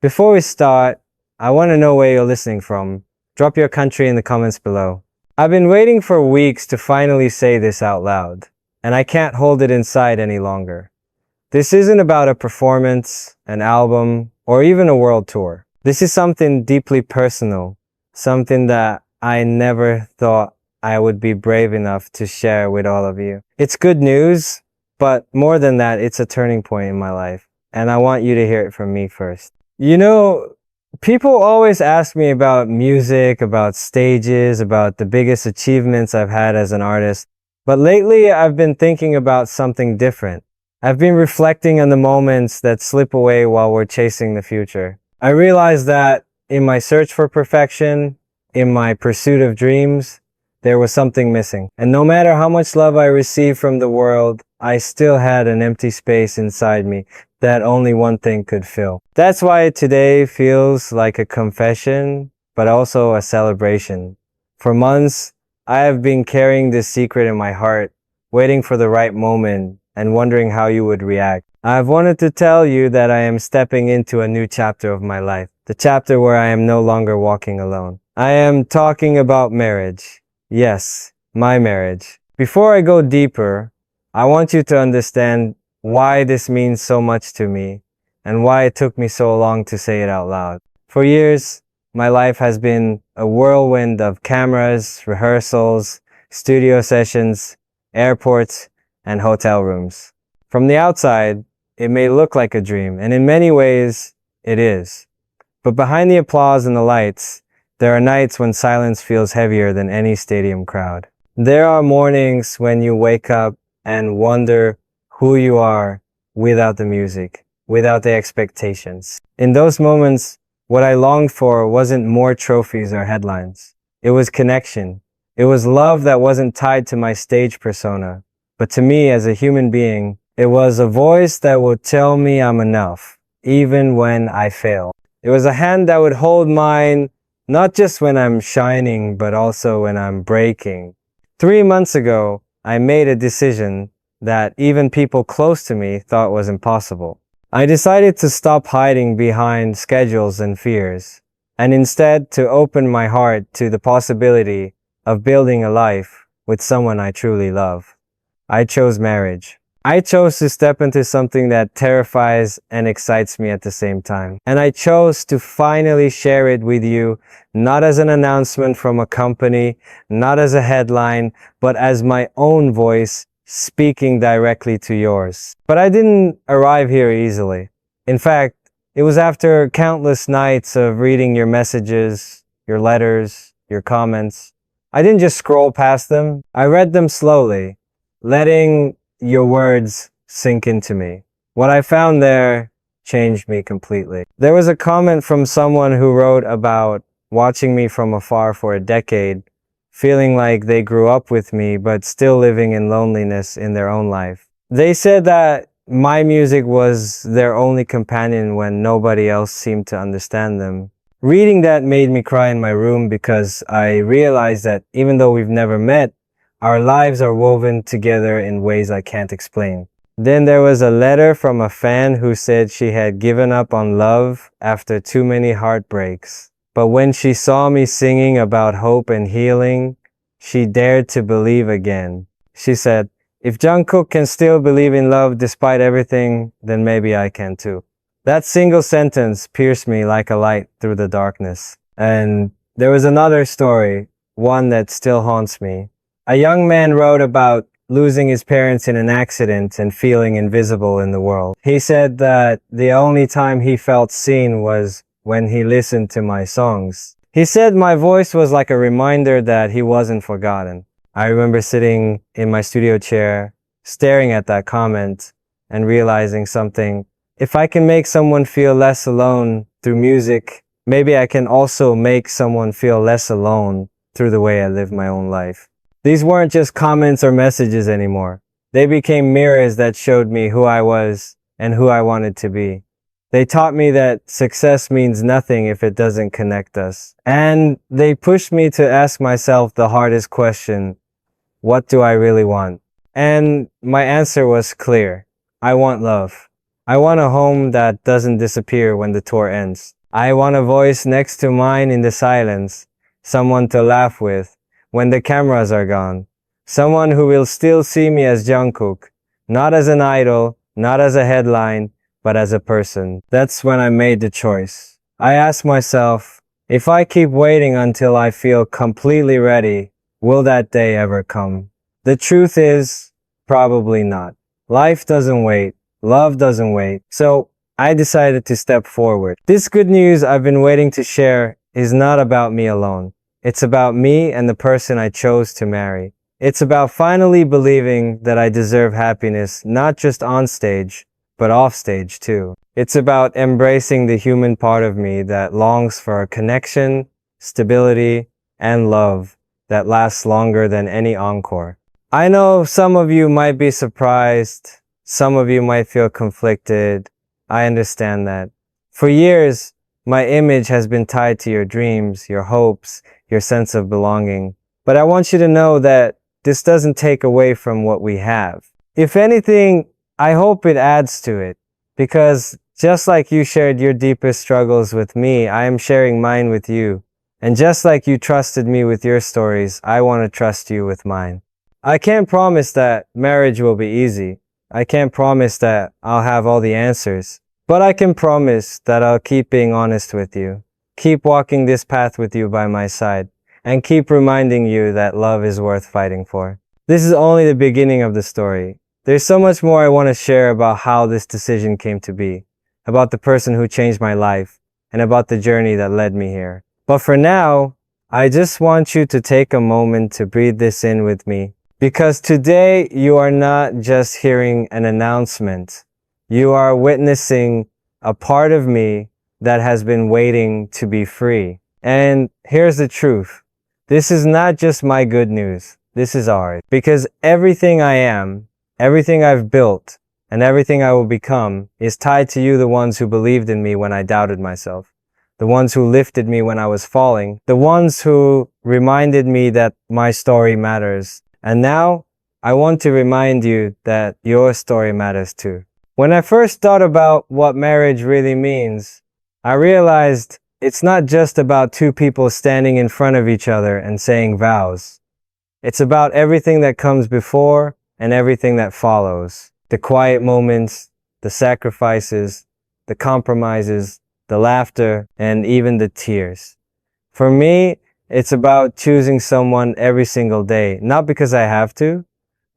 Before we start, I want to know where you're listening from. Drop your country in the comments below. I've been waiting for weeks to finally say this out loud, and I can't hold it inside any longer. This isn't about a performance, an album, or even a world tour. This is something deeply personal, something that I never thought I would be brave enough to share with all of you. It's good news, but more than that, it's a turning point in my life, and I want you to hear it from me first. You know, people always ask me about music, about stages, about the biggest achievements I've had as an artist, but lately I've been thinking about something different. I've been reflecting on the moments that slip away while we're chasing the future. I realized that in my search for perfection, in my pursuit of dreams, there was something missing. And no matter how much love I received from the world, I still had an empty space inside me that only one thing could fill. That's why today feels like a confession, but also a celebration. For months, I have been carrying this secret in my heart, waiting for the right moment and wondering how you would react. I've wanted to tell you that I am stepping into a new chapter of my life, the chapter where I am no longer walking alone. I am talking about marriage. Yes, my marriage. Before I go deeper, I want you to understand why this means so much to me and why it took me so long to say it out loud. For years, my life has been a whirlwind of cameras, rehearsals, studio sessions, airports, and hotel rooms. From the outside, it may look like a dream, and in many ways, it is. But behind the applause and the lights, there are nights when silence feels heavier than any stadium crowd. There are mornings when you wake up and wonder who you are without the music, without the expectations. In those moments, what I longed for wasn't more trophies or headlines. It was connection. It was love that wasn't tied to my stage persona, but to me as a human being. It was a voice that would tell me I'm enough, even when I fail. It was a hand that would hold mine, not just when I'm shining, but also when I'm breaking. 3 months ago, I made a decision that even people close to me thought was impossible. I decided to stop hiding behind schedules and fears, and instead to open my heart to the possibility of building a life with someone I truly love. I chose marriage. I chose to step into something that terrifies and excites me at the same time. And I chose to finally share it with you, not as an announcement from a company, not as a headline, but as my own voice speaking directly to yours. But I didn't arrive here easily. In fact, it was after countless nights of reading your messages, your letters, your comments. I didn't just scroll past them. I read them slowly, letting your words sink into me. What I found there changed me completely. There was a comment from someone who wrote about watching me from afar for a decade, feeling like they grew up with me but still living in loneliness in their own life. They said that my music was their only companion when nobody else seemed to understand them. Reading that made me cry in my room because I realized that even though we've never met, our lives are woven together in ways I can't explain. Then there was a letter from a fan who said she had given up on love after too many heartbreaks. But when she saw me singing about hope and healing, she dared to believe again. She said, "If Jungkook can still believe in love despite everything, then maybe I can too." That single sentence pierced me like a light through the darkness. And there was another story, one that still haunts me. A young man wrote about losing his parents in an accident and feeling invisible in the world. He said that the only time he felt seen was when he listened to my songs. He said my voice was like a reminder that he wasn't forgotten. I remember sitting in my studio chair, staring at that comment and realizing something. If I can make someone feel less alone through music, maybe I can also make someone feel less alone through the way I live my own life. These weren't just comments or messages anymore. They became mirrors that showed me who I was and who I wanted to be. They taught me that success means nothing if it doesn't connect us. And they pushed me to ask myself the hardest question, what do I really want? And my answer was clear. I want love. I want a home that doesn't disappear when the tour ends. I want a voice next to mine in the silence, someone to laugh with when the cameras are gone, someone who will still see me as Jungkook, not as an idol, not as a headline, but as a person. That's when I made the choice. I asked myself, if I keep waiting until I feel completely ready, will that day ever come? The truth is, probably not. Life doesn't wait. Love doesn't wait. So I decided to step forward. This good news I've been waiting to share is not about me alone. It's about me and the person I chose to marry. It's about finally believing that I deserve happiness, not just on stage, but off stage too. It's about embracing the human part of me that longs for a connection, stability, and love that lasts longer than any encore. I know some of you might be surprised. Some of you might feel conflicted. I understand that. For years, my image has been tied to your dreams, your hopes, your sense of belonging. But I want you to know that this doesn't take away from what we have. If anything, I hope it adds to it. Because just like you shared your deepest struggles with me, I am sharing mine with you. And just like you trusted me with your stories, I want to trust you with mine. I can't promise that marriage will be easy. I can't promise that I'll have all the answers. But I can promise that I'll keep being honest with you, keep walking this path with you by my side, and keep reminding you that love is worth fighting for. This is only the beginning of the story. There's so much more I want to share about how this decision came to be, about the person who changed my life, and about the journey that led me here. But for now, I just want you to take a moment to breathe this in with me. Because today you are not just hearing an announcement. You are witnessing a part of me that has been waiting to be free. And here's the truth. This is not just my good news. This is ours. Because everything I am, everything I've built, and everything I will become is tied to you, the ones who believed in me when I doubted myself. The ones who lifted me when I was falling. The ones who reminded me that my story matters. And now, I want to remind you that your story matters too. When I first thought about what marriage really means, I realized it's not just about two people standing in front of each other and saying vows. It's about everything that comes before and everything that follows. The quiet moments, the sacrifices, the compromises, the laughter, and even the tears. For me, it's about choosing someone every single day, not because I have to,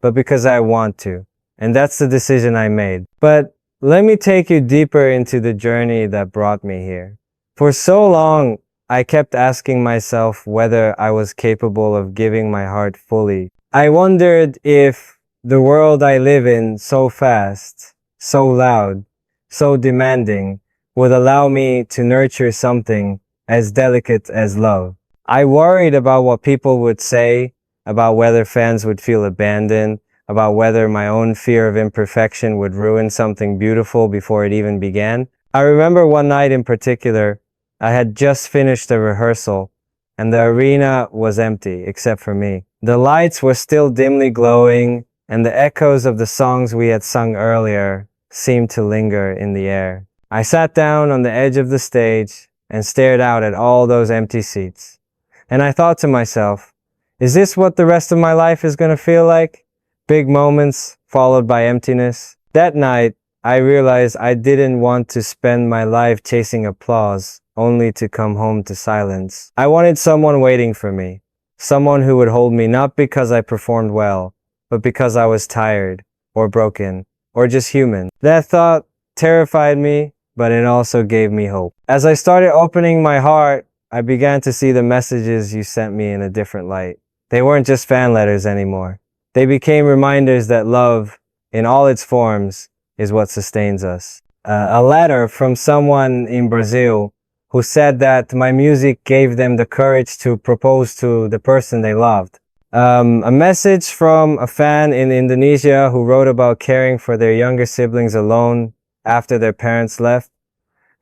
but because I want to. And that's the decision I made. But let me take you deeper into the journey that brought me here. For so long, I kept asking myself whether I was capable of giving my heart fully. I wondered if the world I live in so fast, so loud, so demanding, would allow me to nurture something as delicate as love. I worried about what people would say, about whether fans would feel abandoned, about whether my own fear of imperfection would ruin something beautiful before it even began. I remember one night in particular, I had just finished a rehearsal, and the arena was empty except for me. The lights were still dimly glowing, and the echoes of the songs we had sung earlier seemed to linger in the air. I sat down on the edge of the stage and stared out at all those empty seats. And I thought to myself, is this what the rest of my life is going to feel like? Big moments followed by emptiness. That night, I realized I didn't want to spend my life chasing applause, only to come home to silence. I wanted someone waiting for me. Someone who would hold me not because I performed well, but because I was tired, or broken, or just human. That thought terrified me, but it also gave me hope. As I started opening my heart, I began to see the messages you sent me in a different light. They weren't just fan letters anymore. They became reminders that love, in all its forms, is what sustains us. A letter from someone in Brazil who said that my music gave them the courage to propose to the person they loved. A message from a fan in Indonesia who wrote about caring for their younger siblings alone after their parents left,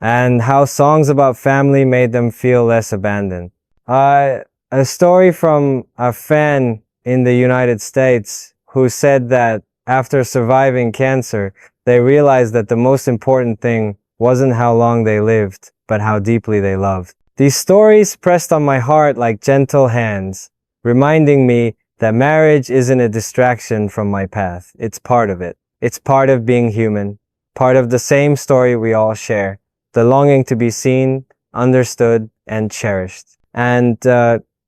and how songs about family made them feel less abandoned. A story from a fan in the United States who said that after surviving cancer, they realized that the most important thing wasn't how long they lived, but how deeply they loved. These stories pressed on my heart like gentle hands, reminding me that marriage isn't a distraction from my path. It's part of it. It's part of being human, part of the same story we all share, the longing to be seen, understood, and cherished. And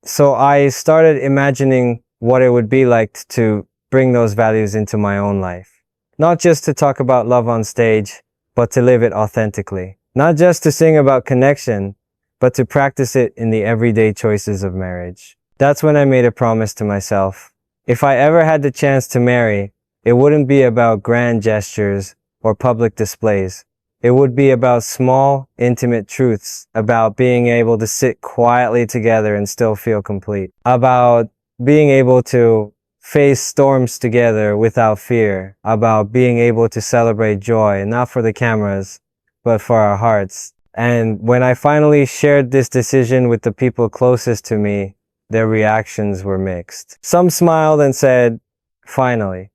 so I started imagining what it would be like to bring those values into my own life. Not just to talk about love on stage, but to live it authentically. Not just to sing about connection, but to practice it in the everyday choices of marriage. That's when I made a promise to myself. If I ever had the chance to marry, it wouldn't be about grand gestures or public displays. It would be about small, intimate truths, about being able to sit quietly together and still feel complete, about being able to face storms together without fear, about being able to celebrate joy, not for the cameras, but for our hearts. And when I finally shared this decision with the people closest to me, their reactions were mixed. Some smiled and said, "Finally."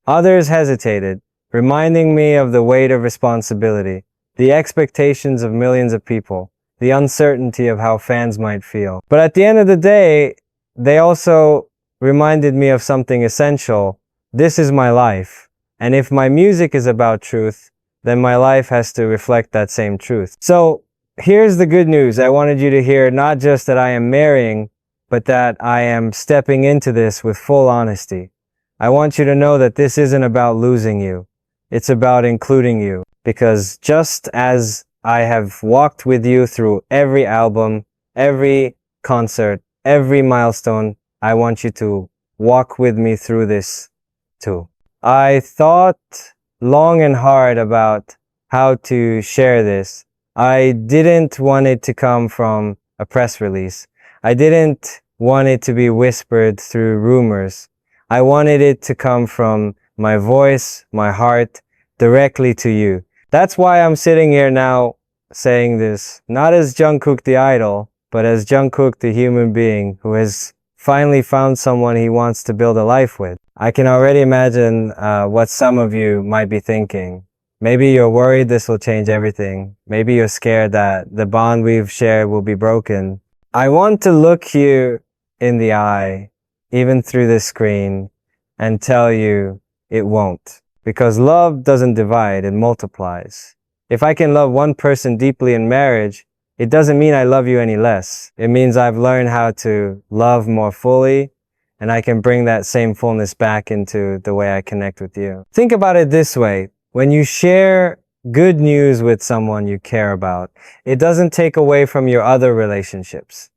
Others hesitated, reminding me of the weight of responsibility, the expectations of millions of people, the uncertainty of how fans might feel. But at the end of the day, they also reminded me of something essential. This is my life. And if my music is about truth, then my life has to reflect that same truth. So here's the good news. I wanted you to hear not just that I am marrying, but that I am stepping into this with full honesty. I want you to know that this isn't about losing you. It's about including you. Because just as I have walked with you through every album, every concert, every milestone, I want you to walk with me through this too. I thought long and hard about how to share this. I didn't want it to come from a press release. I didn't want it to be whispered through rumors. I wanted it to come from my voice, my heart, directly to you. That's why I'm sitting here now saying this, not as Jungkook the idol, but as Jungkook the human being who has finally found someone he wants to build a life with. I can already imagine what some of you might be thinking. Maybe you're worried this will change everything. Maybe you're scared that the bond we've shared will be broken. I want to look you in the eye, even through this screen, and tell you it won't. Because love doesn't divide, it multiplies. If I can love one person deeply in marriage, it doesn't mean I love you any less. It means I've learned how to love more fully, and I can bring that same fullness back into the way I connect with you. Think about it this way. When you share good news with someone you care about, it doesn't take away from your other relationships.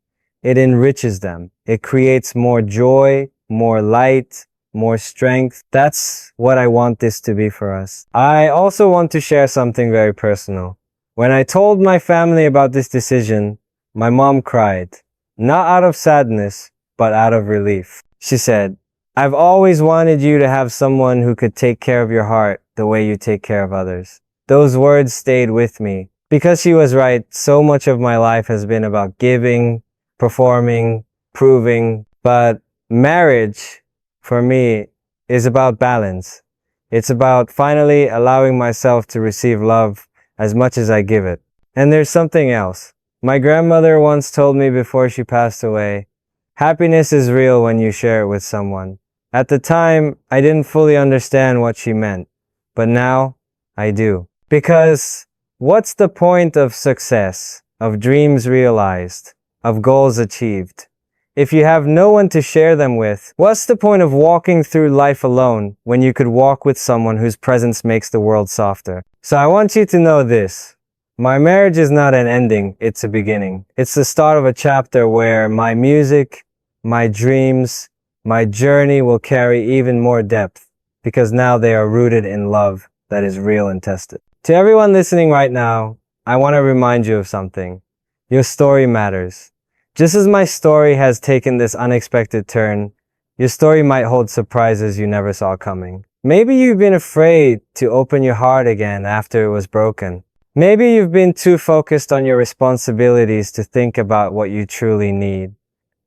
It enriches them. It creates more joy, more light, more strength. That's what I want this to be for us. I also want to share something very personal. When I told my family about this decision, my mom cried. Not out of sadness, but out of relief. She said, "I've always wanted you to have someone who could take care of your heart the way you take care of others." Those words stayed with me. Because she was right, so much of my life has been about giving, performing, proving. But marriage, for me, is about balance. It's about finally allowing myself to receive love as much as I give it. And there's something else. My grandmother once told me before she passed away, happiness is real when you share it with someone. At the time, I didn't fully understand what she meant, but now I do. Because what's the point of success, of dreams realized, of goals achieved? If you have no one to share them with, what's the point of walking through life alone when you could walk with someone whose presence makes the world softer? So I want you to know this. My marriage is not an ending, it's a beginning. It's the start of a chapter where my music, my dreams, my journey will carry even more depth because now they are rooted in love that is real and tested. To everyone listening right now, I want to remind you of something. Your story matters. Just as my story has taken this unexpected turn, your story might hold surprises you never saw coming. Maybe you've been afraid to open your heart again after it was broken. Maybe you've been too focused on your responsibilities to think about what you truly need.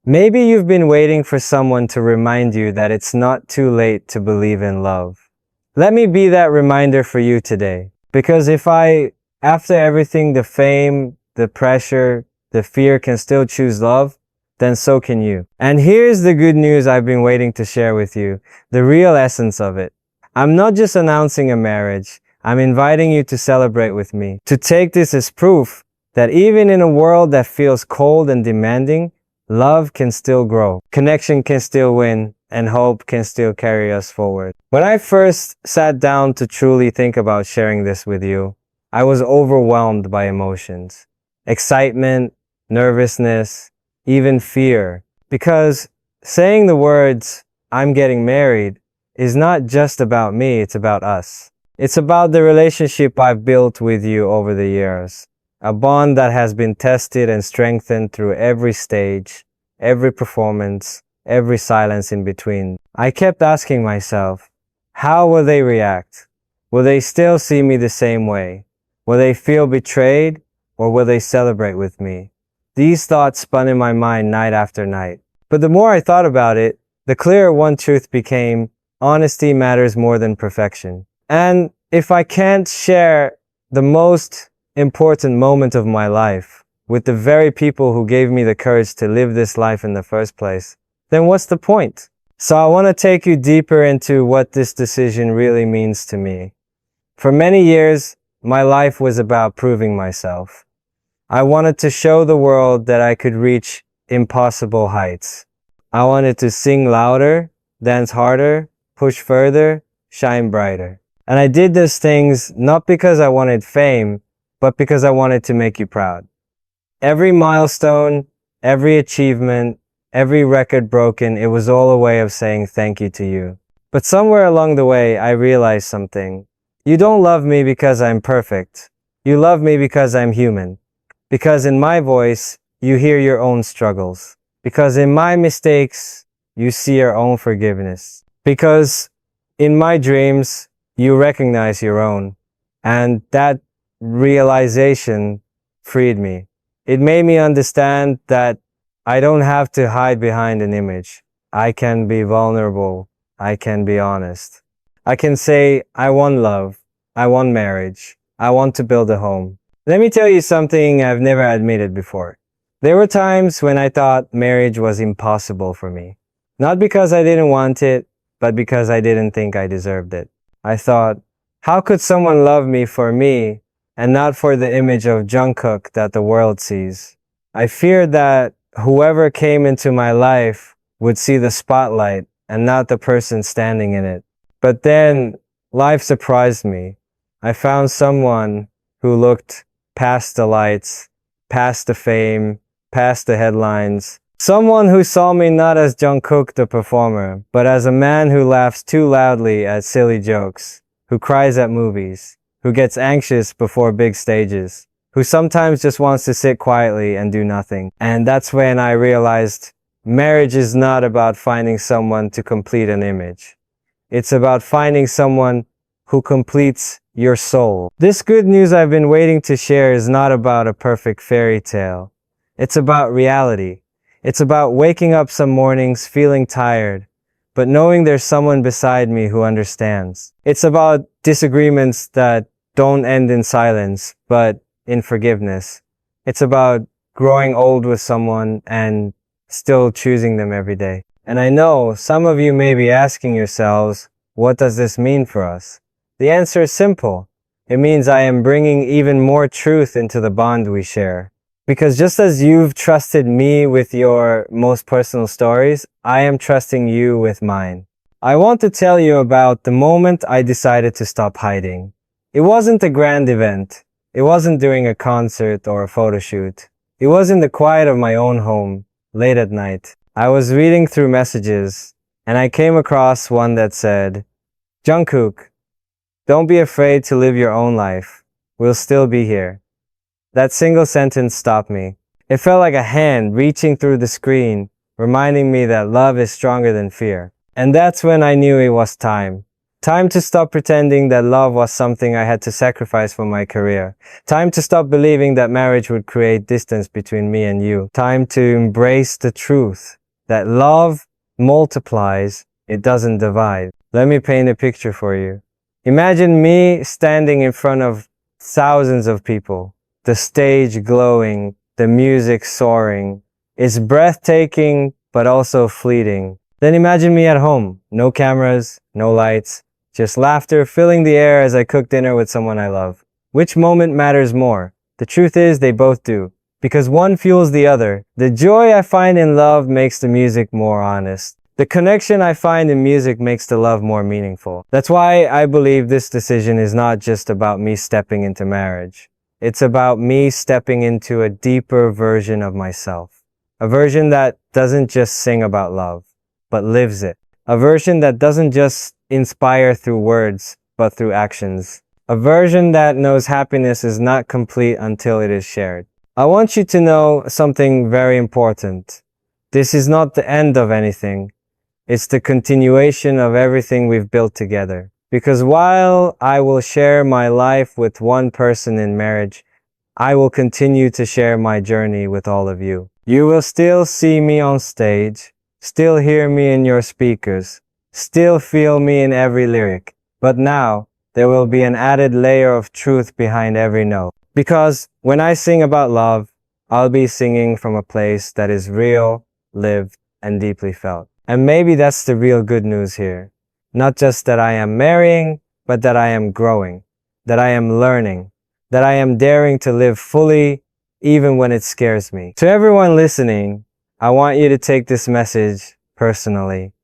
Maybe you've been waiting for someone to remind you that it's not too late to believe in love. Let me be that reminder for you today. Because after everything, the fame, the pressure, the fear can still choose love, then so can you. And here's the good news I've been waiting to share with you, the real essence of it. I'm not just announcing a marriage, I'm inviting you to celebrate with me, to take this as proof that even in a world that feels cold and demanding, love can still grow, connection can still win, and hope can still carry us forward. When I first sat down to truly think about sharing this with you, I was overwhelmed by emotions. Excitement, nervousness, even fear. Because saying the words, "I'm getting married," is not just about me, it's about us. It's about the relationship I've built with you over the years. A bond that has been tested and strengthened through every stage, every performance, every silence in between. I kept asking myself, how will they react? Will they still see me the same way? Will they feel betrayed, or will they celebrate with me? These thoughts spun in my mind night after night. But the more I thought about it, the clearer one truth became: honesty matters more than perfection. And if I can't share the most important moment of my life with the very people who gave me the courage to live this life in the first place, then what's the point? So I want to take you deeper into what this decision really means to me. For many years, my life was about proving myself. I wanted to show the world that I could reach impossible heights. I wanted to sing louder, dance harder, push further, shine brighter. And I did those things not because I wanted fame, but because I wanted to make you proud. Every milestone, every achievement, every record broken, it was all a way of saying thank you to you. But somewhere along the way, I realized something. You don't love me because I'm perfect. You love me because I'm human. Because in my voice, you hear your own struggles. Because in my mistakes, you see your own forgiveness. Because in my dreams, you recognize your own. And that realization freed me. It made me understand that I don't have to hide behind an image. I can be vulnerable. I can be honest. I can say, I want love. I want marriage. I want to build a home. Let me tell you something I've never admitted before. There were times when I thought marriage was impossible for me. Not because I didn't want it, but because I didn't think I deserved it. I thought, how could someone love me for me and not for the image of Jungkook that the world sees? I feared that whoever came into my life would see the spotlight and not the person standing in it. But then life surprised me. I found someone who looked past the lights, past the fame, past the headlines. Someone who saw me not as Jungkook the performer, but as a man who laughs too loudly at silly jokes, who cries at movies, who gets anxious before big stages, who sometimes just wants to sit quietly and do nothing. And that's when I realized marriage is not about finding someone to complete an image. It's about finding someone who completes your soul. This good news I've been waiting to share is not about a perfect fairy tale. It's about reality. It's about waking up some mornings feeling tired, but knowing there's someone beside me who understands. It's about disagreements that don't end in silence, but in forgiveness. It's about growing old with someone and still choosing them every day. And I know some of you may be asking yourselves, what does this mean for us? The answer is simple. It means I am bringing even more truth into the bond we share. Because just as you've trusted me with your most personal stories, I am trusting you with mine. I want to tell you about the moment I decided to stop hiding. It wasn't a grand event. It wasn't during a concert or a photo shoot. It was in the quiet of my own home, late at night. I was reading through messages, and I came across one that said, "Jungkook, don't be afraid to live your own life. We'll still be here." That single sentence stopped me. It felt like a hand reaching through the screen, reminding me that love is stronger than fear. And that's when I knew it was time. Time to stop pretending that love was something I had to sacrifice for my career. Time to stop believing that marriage would create distance between me and you. Time to embrace the truth that love multiplies, it doesn't divide. Let me paint a picture for you. Imagine me standing in front of thousands of people, the stage glowing, the music soaring. It's breathtaking, but also fleeting. Then imagine me at home, no cameras, no lights, just laughter filling the air as I cook dinner with someone I love. Which moment matters more? The truth is, they both do, because one fuels the other. The joy I find in love makes the music more honest. The connection I find in music makes the love more meaningful. That's why I believe this decision is not just about me stepping into marriage. It's about me stepping into a deeper version of myself. A version that doesn't just sing about love, but lives it. A version that doesn't just inspire through words, but through actions. A version that knows happiness is not complete until it is shared. I want you to know something very important. This is not the end of anything. It's the continuation of everything we've built together. Because while I will share my life with one person in marriage, I will continue to share my journey with all of you. You will still see me on stage, still hear me in your speakers, still feel me in every lyric. But now, there will be an added layer of truth behind every note. Because when I sing about love, I'll be singing from a place that is real, lived, and deeply felt. And maybe that's the real good news here. Not just that I am marrying, but that I am growing, that I am learning, that I am daring to live fully, even when it scares me. To everyone listening, I want you to take this message personally.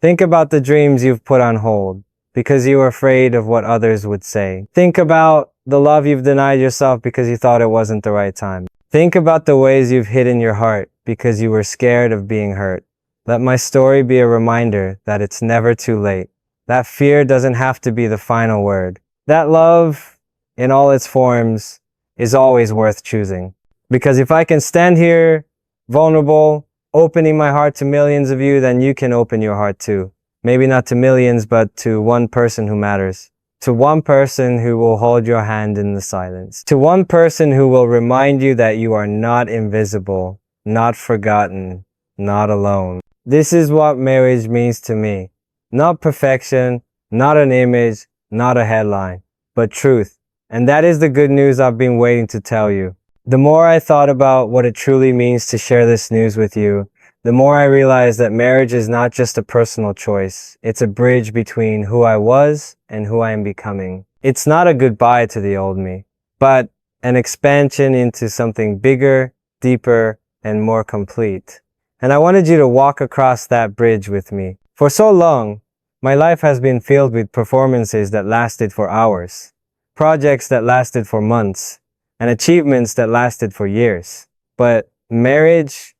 Think about the dreams you've put on hold because you were afraid of what others would say. Think about the love you've denied yourself because you thought it wasn't the right time. Think about the ways you've hidden your heart because you were scared of being hurt. Let my story be a reminder that it's never too late. That fear doesn't have to be the final word. That love, in all its forms, is always worth choosing. Because if I can stand here, vulnerable, opening my heart to millions of you, then you can open your heart too. Maybe not to millions, but to one person who matters. To one person who will hold your hand in the silence. To one person who will remind you that you are not invisible, not forgotten, not alone. This is what marriage means to me. Not perfection, not an image, not a headline, but truth. And that is the good news I've been waiting to tell you. The more I thought about what it truly means to share this news with you, the more I realized that marriage is not just a personal choice. It's a bridge between who I was and who I am becoming. It's not a goodbye to the old me, but an expansion into something bigger, deeper, and more complete. And I wanted you to walk across that bridge with me. For so long, my life has been filled with performances that lasted for hours, projects that lasted for months, and achievements that lasted for years. But marriage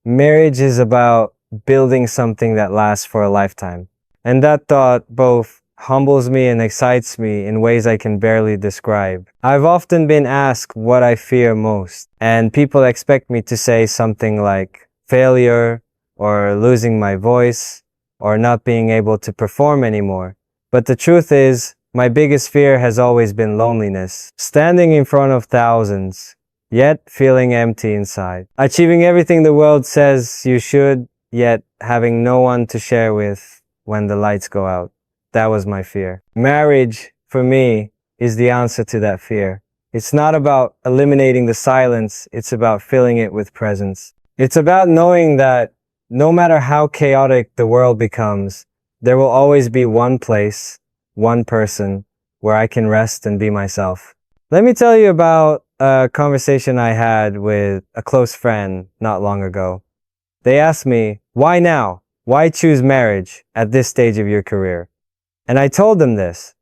is about building something that lasts for a lifetime. And that thought both humbles me and excites me in ways I can barely describe. I've often been asked what I fear most, and people expect me to say something like failure, or losing my voice, or not being able to perform anymore. But the truth is, my biggest fear has always been loneliness. Standing in front of thousands, yet feeling empty inside. Achieving everything the world says you should, yet having no one to share with when the lights go out. That was my fear. Marriage, for me, is the answer to that fear. It's not about eliminating the silence, it's about filling it with presence. It's about knowing that no matter how chaotic the world becomes, there will always be one place, one person, where I can rest and be myself. Let me tell you about a conversation I had with a close friend not long ago. They asked me, why now? Why choose marriage at this stage of your career? And I told them this,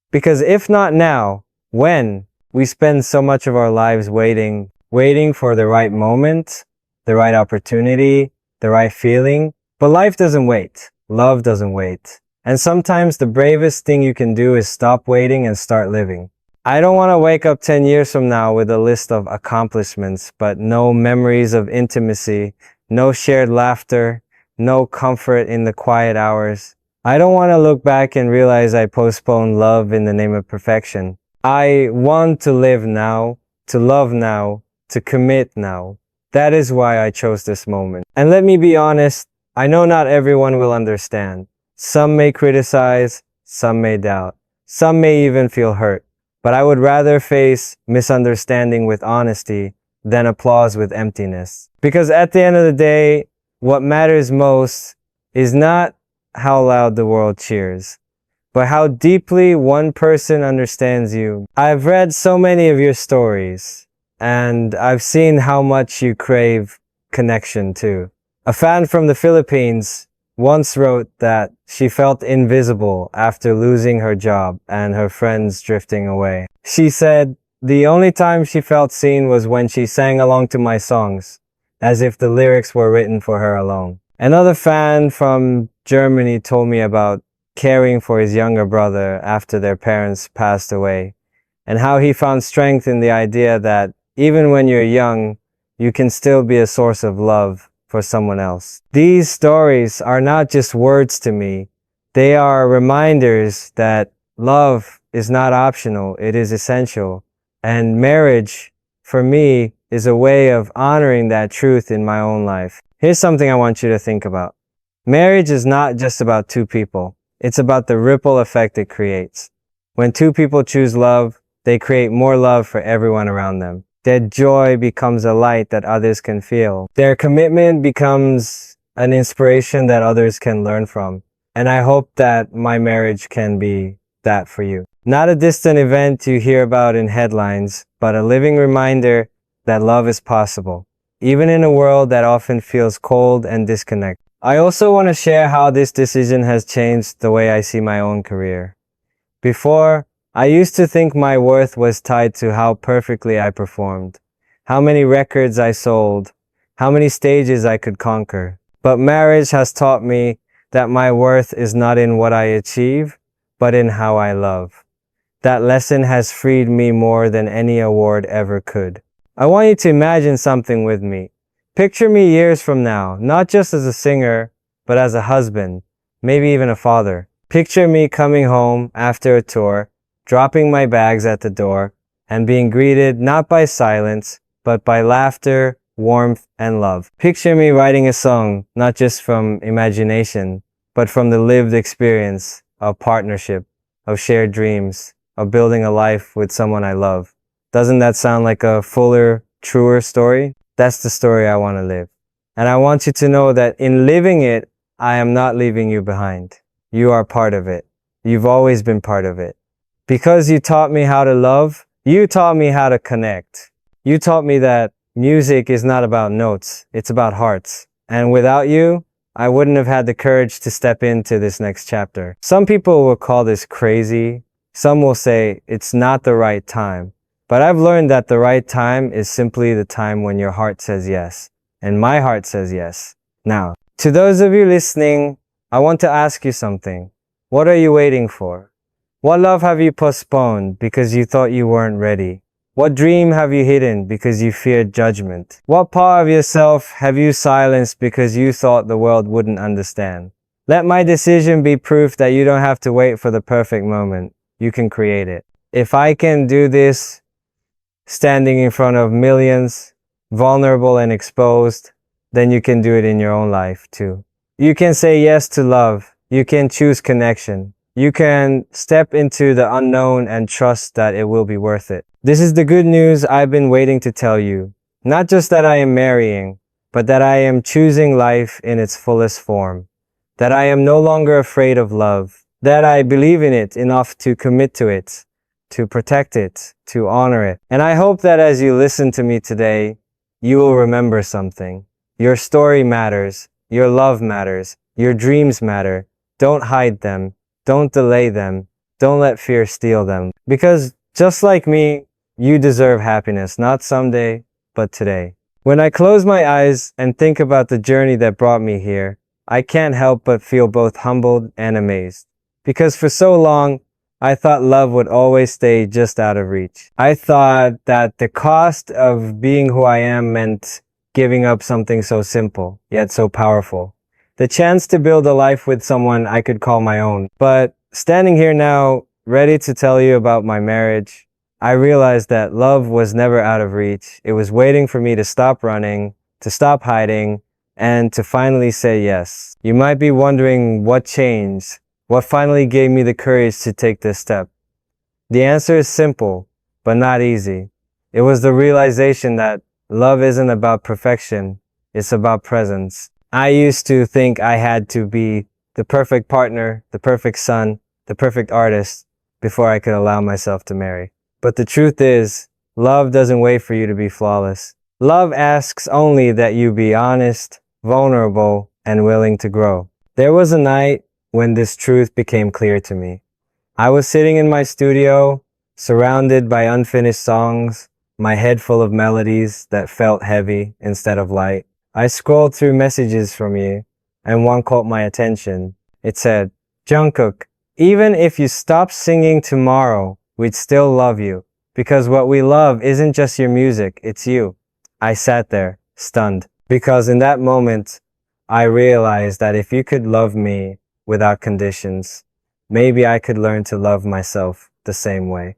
because if not now, when? We spend so much of our lives waiting for the right moment, the right opportunity, the right feeling. But life doesn't wait. Love doesn't wait. And sometimes the bravest thing you can do is stop waiting and start living. I don't want to wake up 10 years from now with a list of accomplishments, but no memories of intimacy, no shared laughter, no comfort in the quiet hours. I don't want to look back and realize I postponed love in the name of perfection. I want to live now, to love now, to commit now. That is why I chose this moment. And let me be honest, I know not everyone will understand. Some may criticize, some may doubt. Some may even feel hurt. But I would rather face misunderstanding with honesty than applause with emptiness. Because at the end of the day, what matters most is not how loud the world cheers, but how deeply one person understands you. I've read so many of your stories, and I've seen how much you crave connection too. A fan from the Philippines once wrote that she felt invisible after losing her job and her friends drifting away. She said, "The only time she felt seen was when she sang along to my songs, as if the lyrics were written for her alone." Another fan from Germany told me about caring for his younger brother after their parents passed away, and how he found strength in the idea that even when you're young, you can still be a source of love for someone else. These stories are not just words to me, they are reminders that love is not optional, it is essential. And marriage, for me, is a way of honoring that truth in my own life. Here's something I want you to think about. Marriage is not just about two people, it's about the ripple effect it creates. When two people choose love, they create more love for everyone around them. Their joy becomes a light that others can feel. Their commitment becomes an inspiration that others can learn from. And I hope that my marriage can be that for you. Not a distant event you hear about in headlines, but a living reminder that love is possible, even in a world that often feels cold and disconnected. I also want to share how this decision has changed the way I see my own career. Before, I used to think my worth was tied to how perfectly I performed, how many records I sold, how many stages I could conquer. But marriage has taught me that my worth is not in what I achieve, but in how I love. That lesson has freed me more than any award ever could. I want you to imagine something with me. Picture me years from now, not just as a singer, but as a husband, maybe even a father. Picture me coming home after a tour, dropping my bags at the door, and being greeted not by silence, but by laughter, warmth, and love. Picture me writing a song, not just from imagination, but from the lived experience of partnership, of shared dreams, of building a life with someone I love. Doesn't that sound like a fuller, truer story? That's the story I want to live. And I want you to know that in living it, I am not leaving you behind. You are part of it. You've always been part of it. Because you taught me how to love, you taught me how to connect. You taught me that music is not about notes, it's about hearts. And without you, I wouldn't have had the courage to step into this next chapter. Some people will call this crazy. Some will say it's not the right time. But I've learned that the right time is simply the time when your heart says yes. And my heart says yes. Now, to those of you listening, I want to ask you something. What are you waiting for? What love have you postponed because you thought you weren't ready? What dream have you hidden because you feared judgment? What part of yourself have you silenced because you thought the world wouldn't understand? Let my decision be proof that you don't have to wait for the perfect moment. You can create it. If I can do this, standing in front of millions, vulnerable and exposed, then you can do it in your own life too. You can say yes to love. You can choose connection. You can step into the unknown and trust that it will be worth it. This is the good news I've been waiting to tell you. Not just that I am marrying, but that I am choosing life in its fullest form. That I am no longer afraid of love. That I believe in it enough to commit to it, to protect it, to honor it. And I hope that as you listen to me today, you will remember something. Your story matters. Your love matters. Your dreams matter. Don't hide them. Don't delay them. Don't let fear steal them. Because just like me, you deserve happiness, not someday, but today. When I close my eyes and think about the journey that brought me here, I can't help but feel both humbled and amazed. Because for so long, I thought love would always stay just out of reach. I thought that the cost of being who I am meant giving up something so simple, yet so powerful. The chance to build a life with someone I could call my own. But standing here now, ready to tell you about my marriage, I realized that love was never out of reach. It was waiting for me to stop running, to stop hiding, and to finally say yes. You might be wondering what changed, what finally gave me the courage to take this step. The answer is simple, but not easy. It was the realization that love isn't about perfection, it's about presence. I used to think I had to be the perfect partner, the perfect son, the perfect artist before I could allow myself to marry. But the truth is, love doesn't wait for you to be flawless. Love asks only that you be honest, vulnerable, and willing to grow. There was a night when this truth became clear to me. I was sitting in my studio, surrounded by unfinished songs, my head full of melodies that felt heavy instead of light. I scrolled through messages from you, and one caught my attention. It said, "Jungkook, even if you stop singing tomorrow, we'd still love you, because what we love isn't just your music, it's you." I sat there, stunned, because in that moment, I realized that if you could love me without conditions, maybe I could learn to love myself the same way.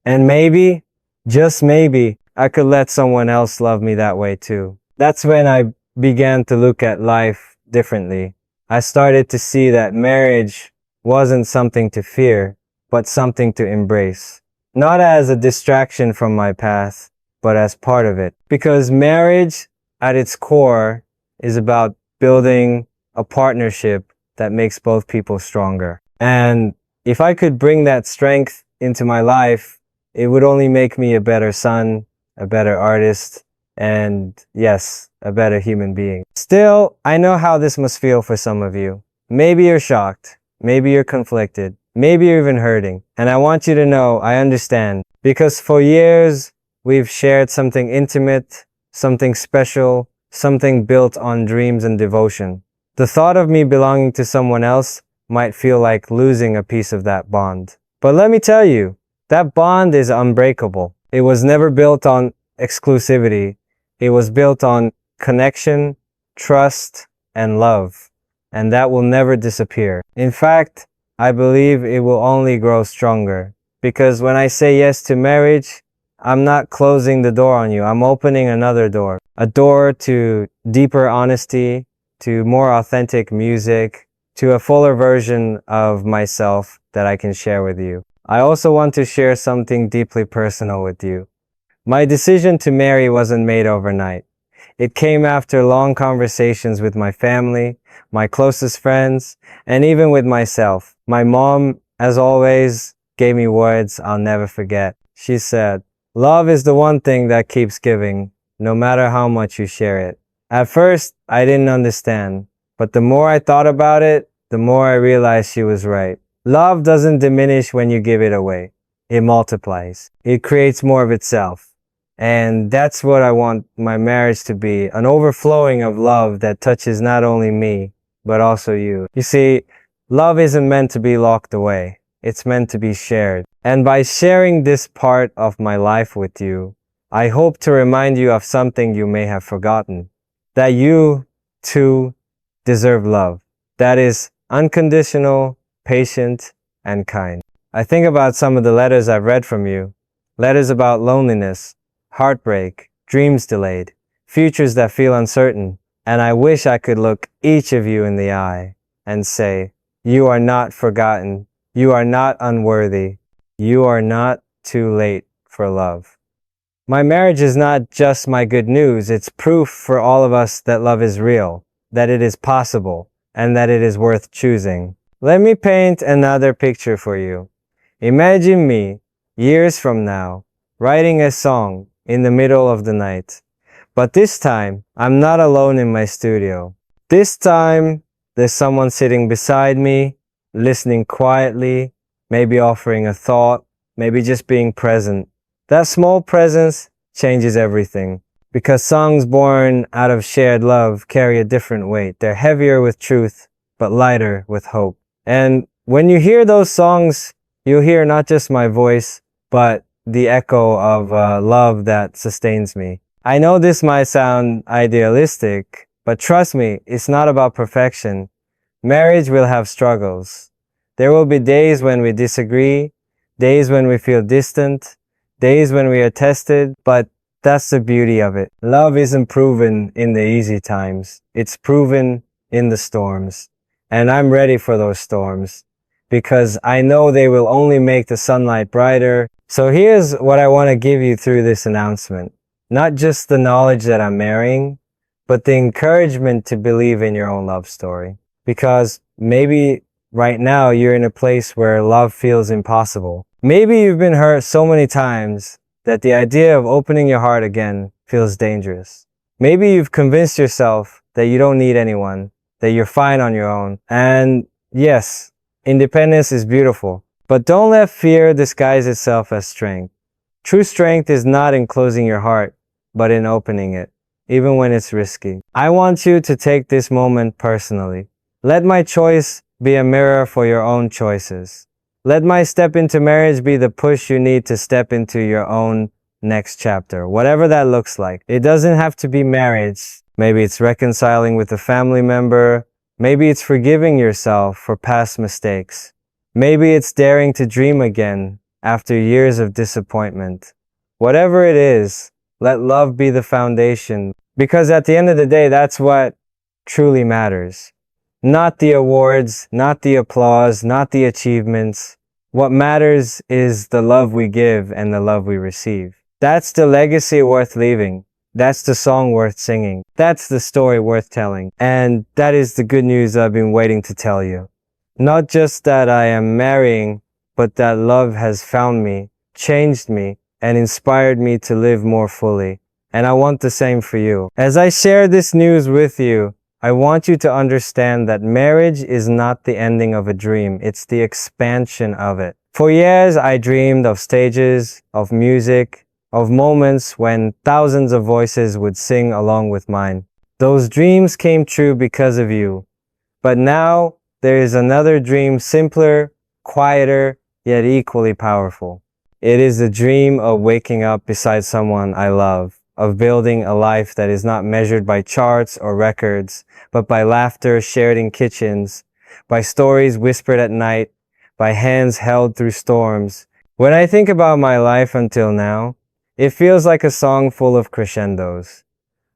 And maybe, just maybe, I could let someone else love me that way too. That's when I began to look at life differently. I started to see that marriage wasn't something to fear, but something to embrace. Not as a distraction from my path, but as part of it. Because marriage, at its core, is about building a partnership that makes both people stronger. And if I could bring that strength into my life, it would only make me a better son, a better artist, and yes, a better human being. Still, I know how this must feel for some of you. Maybe you're shocked. Maybe you're conflicted. Maybe you're even hurting. And I want you to know I understand. Because for years, we've shared something intimate, something special, something built on dreams and devotion. The thought of me belonging to someone else might feel like losing a piece of that bond. But let me tell you, that bond is unbreakable. It was never built on exclusivity. It was built on connection, trust, and love. And that will never disappear. In fact, I believe it will only grow stronger. Because when I say yes to marriage, I'm not closing the door on you. I'm opening another door. A door to deeper honesty, to more authentic music, to a fuller version of myself that I can share with you. I also want to share something deeply personal with you. My decision to marry wasn't made overnight. It came after long conversations with my family, my closest friends, and even with myself. My mom, as always, gave me words I'll never forget. She said, "Love is the one thing that keeps giving, no matter how much you share it." At first, I didn't understand, but the more I thought about it, the more I realized she was right. Love doesn't diminish when you give it away. It multiplies. It creates more of itself. And that's what I want my marriage to be, an overflowing of love that touches not only me, but also you. You see, love isn't meant to be locked away. It's meant to be shared. And by sharing this part of my life with you, I hope to remind you of something you may have forgotten. That you, too, deserve love. That is unconditional, patient, and kind. I think about some of the letters I've read from you. Letters about loneliness, heartbreak, dreams delayed, futures that feel uncertain. And I wish I could look each of you in the eye and say, you are not forgotten. You are not unworthy. You are not too late for love. My marriage is not just my good news. It's proof for all of us that love is real, that it is possible, and that it is worth choosing. Let me paint another picture for you. Imagine me, years from now, writing a song in the middle of the night. But this time, I'm not alone in my studio. This time, there's someone sitting beside me, listening quietly, maybe offering a thought, maybe just being present. That small presence changes everything. Because songs born out of shared love carry a different weight. They're heavier with truth, but lighter with hope. And when you hear those songs, you'll hear not just my voice, but the echo of love that sustains me. I know this might sound idealistic, but trust me, it's not about perfection. Marriage will have struggles. There will be days when we disagree, days when we feel distant, days when we are tested, but that's the beauty of it. Love isn't proven in the easy times. It's proven in the storms. And I'm ready for those storms. because I know they will only make the sunlight brighter. So here's what I want to give you through this announcement. Not just the knowledge that I'm marrying, but the encouragement to believe in your own love story. Because maybe right now you're in a place where love feels impossible. Maybe you've been hurt so many times that the idea of opening your heart again feels dangerous. Maybe you've convinced yourself that you don't need anyone, that you're fine on your own. And yes, independence is beautiful, but don't let fear disguise itself as strength. True strength is not in closing your heart, but in opening it, even when it's risky. I want you to take this moment personally. Let my choice be a mirror for your own choices. Let my step into marriage be the push you need to step into your own next chapter, whatever that looks like. It doesn't have to be marriage. Maybe it's reconciling with a family member. Maybe it's forgiving yourself for past mistakes. Maybe it's daring to dream again after years of disappointment. Whatever it is, let love be the foundation, because at the end of the day, that's what truly matters. Not the awards, not the applause, not the achievements. What matters is the love we give and the love we receive. That's the legacy worth leaving. That's the song worth singing. That's the story worth telling. And that is the good news I've been waiting to tell you. Not just that I am marrying, but that love has found me, changed me, and inspired me to live more fully. And I want the same for you. As I share this news with you, I want you to understand that marriage is not the ending of a dream, it's the expansion of it. For years, I dreamed of stages, of music, of moments when thousands of voices would sing along with mine. Those dreams came true because of you. But now, there is another dream, simpler, quieter, yet equally powerful. It is the dream of waking up beside someone I love, of building a life that is not measured by charts or records, but by laughter shared in kitchens, by stories whispered at night, by hands held through storms. When I think about my life until now, it feels like a song full of crescendos.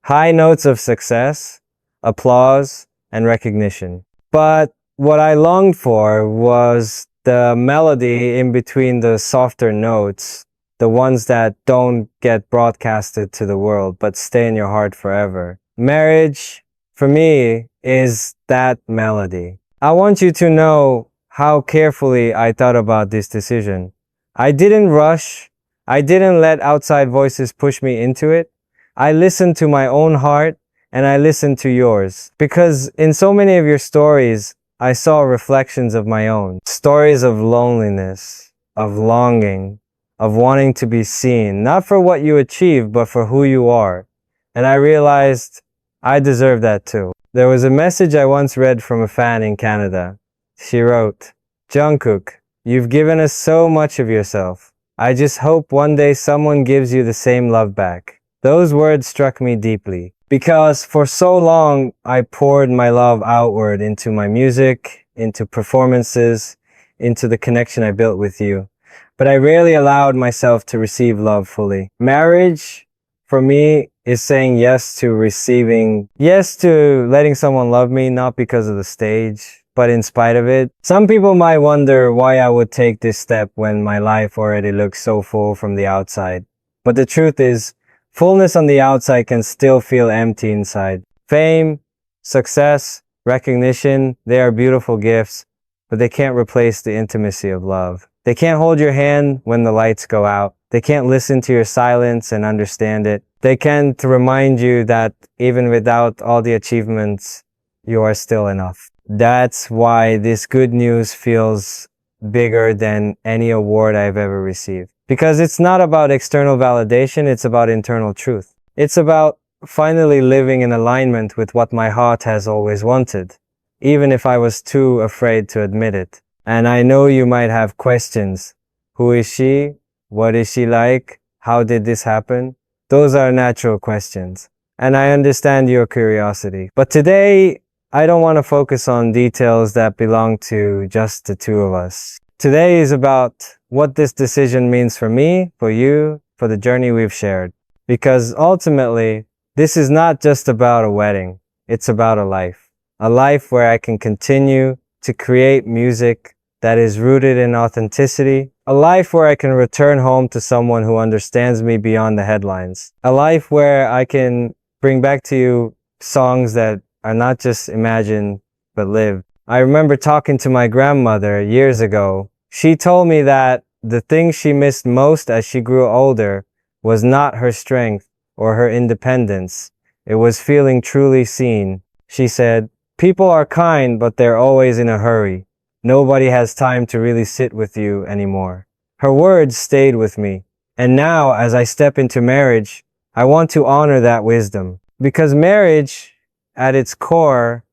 High notes of success, applause, and recognition. But what I longed for was the melody in between the softer notes, the ones that don't get broadcasted to the world but stay in your heart forever. Marriage, for me, is that melody. I want you to know how carefully I thought about this decision. I didn't rush. I didn't let outside voices push me into it. I listened to my own heart and I listened to yours. Because in so many of your stories, I saw reflections of my own. Stories of loneliness, of longing, of wanting to be seen, not for what you achieve, but for who you are. And I realized I deserve that too. There was a message I once read from a fan in Canada. She wrote, "Jungkook, you've given us so much of yourself. I just hope one day someone gives you the same love back." Those words struck me deeply because for so long I poured my love outward into my music, into performances, into the connection I built with you. But I rarely allowed myself to receive love fully. Marriage, for me, is saying yes to receiving, yes to letting someone love me, not because of the stage, but in spite of it. Some people might wonder why I would take this step when my life already looks so full from the outside. But the truth is, fullness on the outside can still feel empty inside. Fame, success, recognition, they are beautiful gifts, but they can't replace the intimacy of love. They can't hold your hand when the lights go out. They can't listen to your silence and understand it. They can't remind you that even without all the achievements, you are still enough. That's why this good news feels bigger than any award I've ever received. Because it's not about external validation, it's about internal truth. It's about finally living in alignment with what my heart has always wanted, even if I was too afraid to admit it. And I know you might have questions. Who is she? What is she like? How did this happen? Those are natural questions. And I understand your curiosity. But today, I don't want to focus on details that belong to just the two of us. Today is about what this decision means for me, for you, for the journey we've shared. Because ultimately, this is not just about a wedding. It's about a life. A life where I can continue to create music, that is rooted in authenticity, a life where I can return home to someone who understands me beyond the headlines, a life where I can bring back to you songs that are not just imagined but lived. I remember talking to my grandmother years ago. She told me that the thing she missed most as she grew older was not her strength or her independence. It was feeling truly seen. She said, "People are kind, but they're always in a hurry. Nobody has time to really sit with you anymore." Her words stayed with me. And now, as I step into marriage, I want to honor that wisdom. Because marriage, at its core,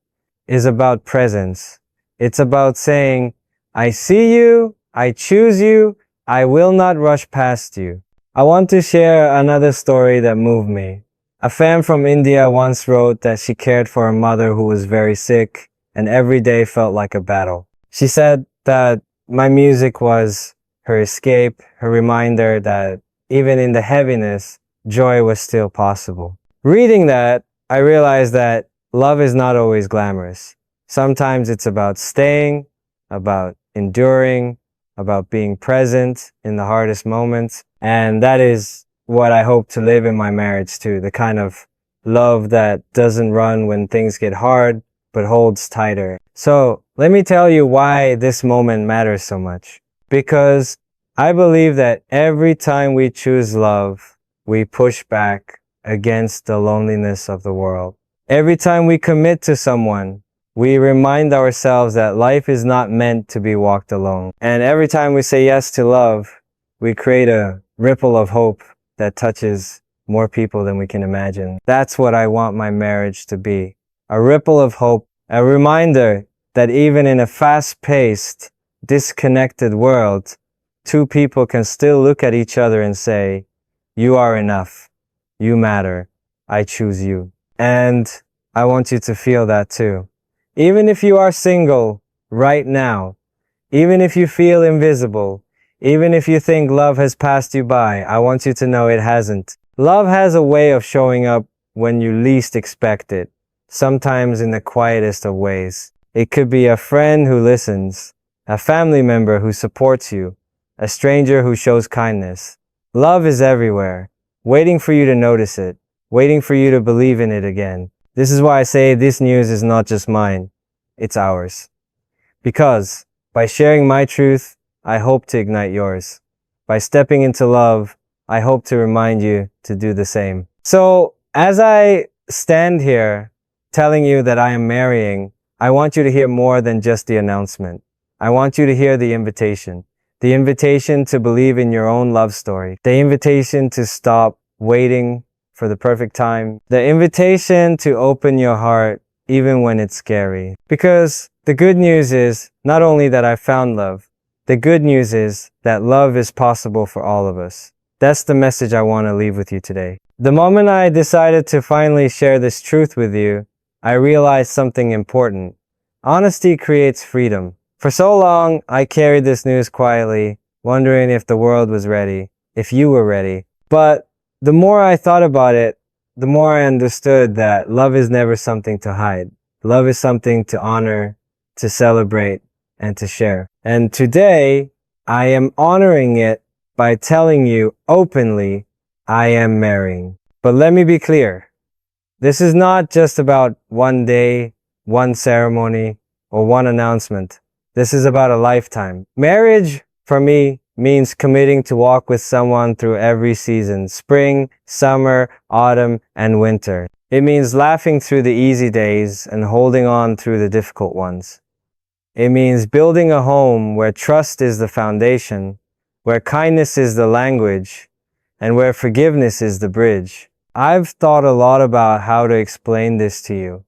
is about presence. It's about saying, "I see you, I choose you, I will not rush past you." I want to share another story that moved me. A fan from India once wrote that she cared for a mother who was very sick, and every day felt like a battle. She said that my music was her escape, her reminder that even in the heaviness, joy was still possible. Reading that, I realized that love is not always glamorous. Sometimes it's about staying, about enduring, about being present in the hardest moments. And that is what I hope to live in my marriage too. The kind of love that doesn't run when things get hard, but holds tighter. So let me tell you why this moment matters so much. Because I believe that every time we choose love, we push back against the loneliness of the world. Every time we commit to someone, we remind ourselves that life is not meant to be walked alone. And every time we say yes to love, we create a ripple of hope that touches more people than we can imagine. That's what I want my marriage to be. A ripple of hope, a reminder that even in a fast-paced, disconnected world, two people can still look at each other and say, "You are enough. You matter. I choose you." And I want you to feel that too. Even if you are single right now, even if you feel invisible, even if you think love has passed you by, I want you to know it hasn't. Love has a way of showing up when you least expect it, sometimes in the quietest of ways. It could be a friend who listens, a family member who supports you, a stranger who shows kindness. Love is everywhere, waiting for you to notice it, waiting for you to believe in it again. This is why I say this news is not just mine, it's ours. Because by sharing my truth, I hope to ignite yours. By stepping into love, I hope to remind you to do the same. So, as I stand here telling you that I am marrying, I want you to hear more than just the announcement. I want you to hear the invitation. The invitation to believe in your own love story. The invitation to stop waiting for the perfect time. The invitation to open your heart even when it's scary. Because the good news is not only that I found love, the good news is that love is possible for all of us. That's the message I want to leave with you today. The moment I decided to finally share this truth with you, I realized something important. Honesty creates freedom. For so long, I carried this news quietly, wondering if the world was ready, if you were ready. But the more I thought about it, the more I understood that love is never something to hide. Love is something to honor, to celebrate, and to share. And today, I am honoring it by telling you openly, I am marrying. But let me be clear. This is not just about one day, one ceremony, or one announcement. This is about a lifetime. Marriage, for me, means committing to walk with someone through every season, spring, summer, autumn, and winter. It means laughing through the easy days and holding on through the difficult ones. It means building a home where trust is the foundation, where kindness is the language, and where forgiveness is the bridge. I've thought a lot about how to explain this to you,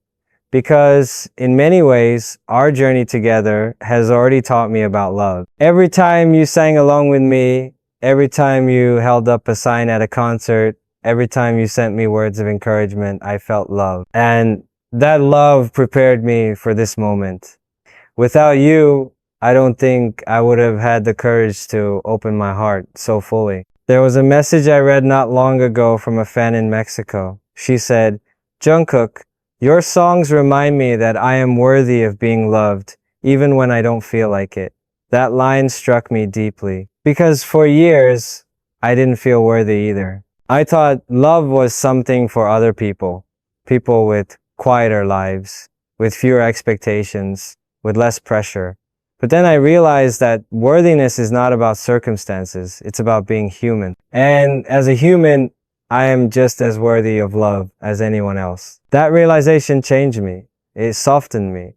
because in many ways, our journey together has already taught me about love. Every time you sang along with me, every time you held up a sign at a concert, every time you sent me words of encouragement, I felt love. And that love prepared me for this moment. Without you, I don't think I would have had the courage to open my heart so fully. There was a message I read not long ago from a fan in Mexico. She said, "Jungkook, your songs remind me that I am worthy of being loved, even when I don't feel like it. That line struck me deeply because for years, I didn't feel worthy either. I thought love was something for other people, people with quieter lives, with fewer expectations, with less pressure. But then I realized that worthiness is not about circumstances, it's about being human. And as a human, I am just as worthy of love as anyone else. That realization changed me. It softened me.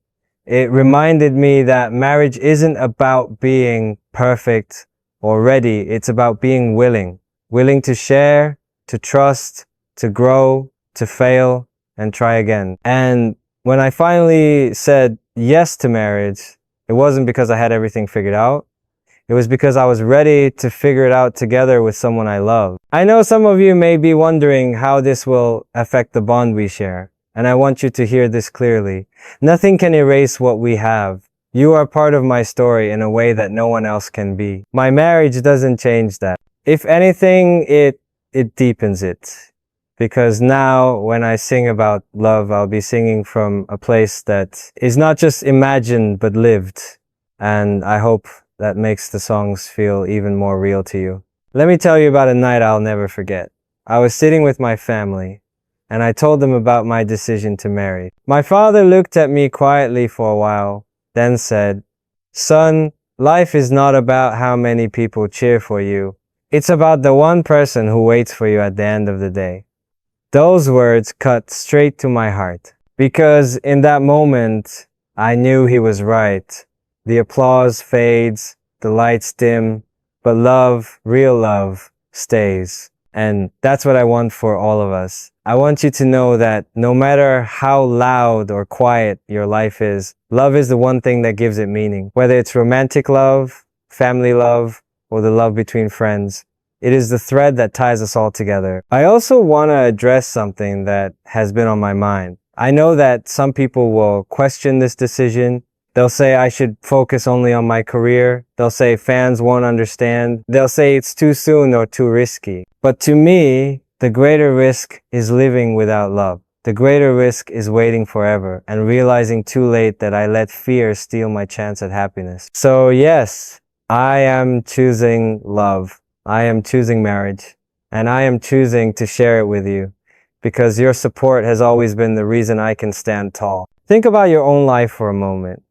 It reminded me that marriage isn't about being perfect or ready. It's about being willing to share, to trust, to grow, to fail, and try again. And when I finally said yes to marriage, it wasn't because I had everything figured out. It was because I was ready to figure it out together with someone I love. I know some of you may be wondering how this will affect the bond we share, and I want you to hear this clearly. Nothing can erase what we have. You are part of my story in a way that no one else can be. My marriage doesn't change that. If anything, it deepens it. Because now when I sing about love, I'll be singing from a place that is not just imagined but lived. And I hope that makes the songs feel even more real to you. Let me tell you about a night I'll never forget. I was sitting with my family, and I told them about my decision to marry. My father looked at me quietly for a while, then said, "Son, life is not about how many people cheer for you. It's about the one person who waits for you at the end of the day." Those words cut straight to my heart, because in that moment, I knew he was right. The applause fades, the lights dim, but love, real love, stays. And that's what I want for all of us. I want you to know that no matter how loud or quiet your life is, love is the one thing that gives it meaning. Whether it's romantic love, family love, or the love between friends, it is the thread that ties us all together. I also want to address something that has been on my mind. I know that some people will question this decision. They'll say I should focus only on my career. They'll say fans won't understand. They'll say it's too soon or too risky. But to me, the greater risk is living without love. The greater risk is waiting forever and realizing too late that I let fear steal my chance at happiness. So yes, I am choosing love. I am choosing marriage. And I am choosing to share it with you because your support has always been the reason I can stand tall. Think about your own life for a moment.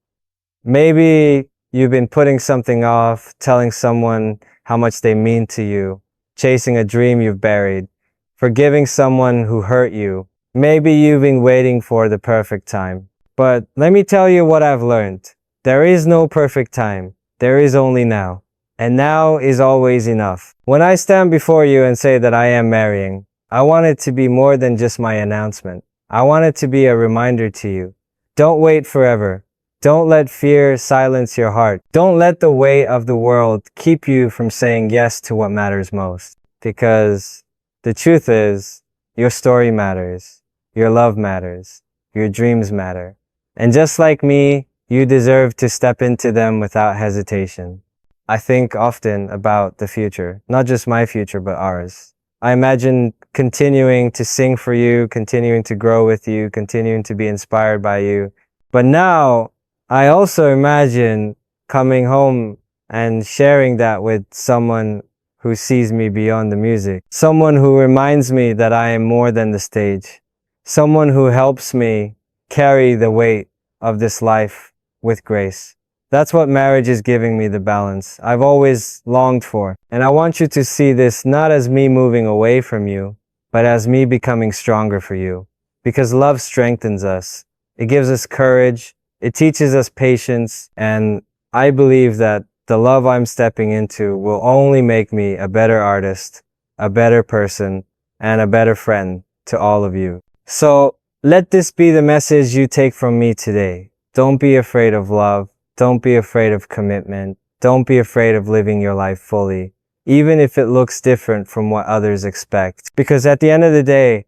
Maybe you've been putting something off, telling someone how much they mean to you, chasing a dream you've buried, forgiving someone who hurt you. Maybe you've been waiting for the perfect time. But let me tell you what I've learned. There is no perfect time. There is only now. And now is always enough. When I stand before you and say that I am marrying, I want it to be more than just my announcement. I want it to be a reminder to you. Don't wait forever. Don't let fear silence your heart. Don't let the weight of the world keep you from saying yes to what matters most. Because the truth is, your story matters. Your love matters. Your dreams matter. And just like me, you deserve to step into them without hesitation. I think often about the future, not just my future, but ours. I imagine continuing to sing for you, continuing to grow with you, continuing to be inspired by you. But now, I also imagine coming home and sharing that with someone who sees me beyond the music. Someone who reminds me that I am more than the stage. Someone who helps me carry the weight of this life with grace. That's what marriage is giving me, the balance I've always longed for. And I want you to see this not as me moving away from you, but as me becoming stronger for you. Because love strengthens us. It gives us courage. It teaches us patience. And I believe that the love I'm stepping into will only make me a better artist, a better person, and a better friend to all of you. So let this be the message you take from me today. Don't be afraid of love. Don't be afraid of commitment. Don't be afraid of living your life fully, even if it looks different from what others expect. Because at the end of the day,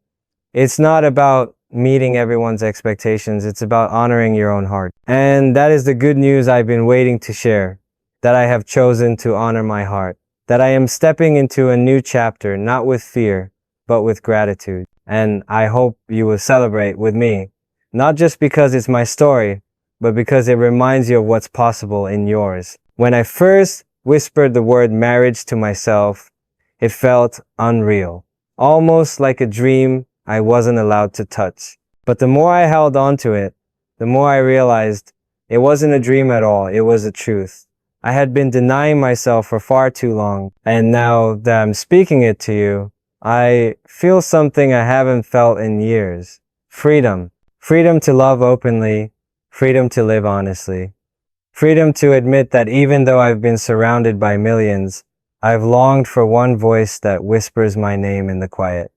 it's not about meeting everyone's expectations. It's about honoring your own heart. And that is the good news I've been waiting to share, that I have chosen to honor my heart, that I am stepping into a new chapter, not with fear, but with gratitude. And I hope you will celebrate with me, not just because it's my story, but because it reminds you of what's possible in yours. When I first whispered the word marriage to myself, it felt unreal, almost like a dream I wasn't allowed to touch. But the more I held on to it, the more I realized it wasn't a dream at all, it was a truth. I had been denying myself for far too long, and now that I'm speaking it to you, I feel something I haven't felt in years. Freedom. Freedom to love openly, freedom to live honestly. Freedom to admit that even though I've been surrounded by millions, I've longed for one voice that whispers my name in the quiet.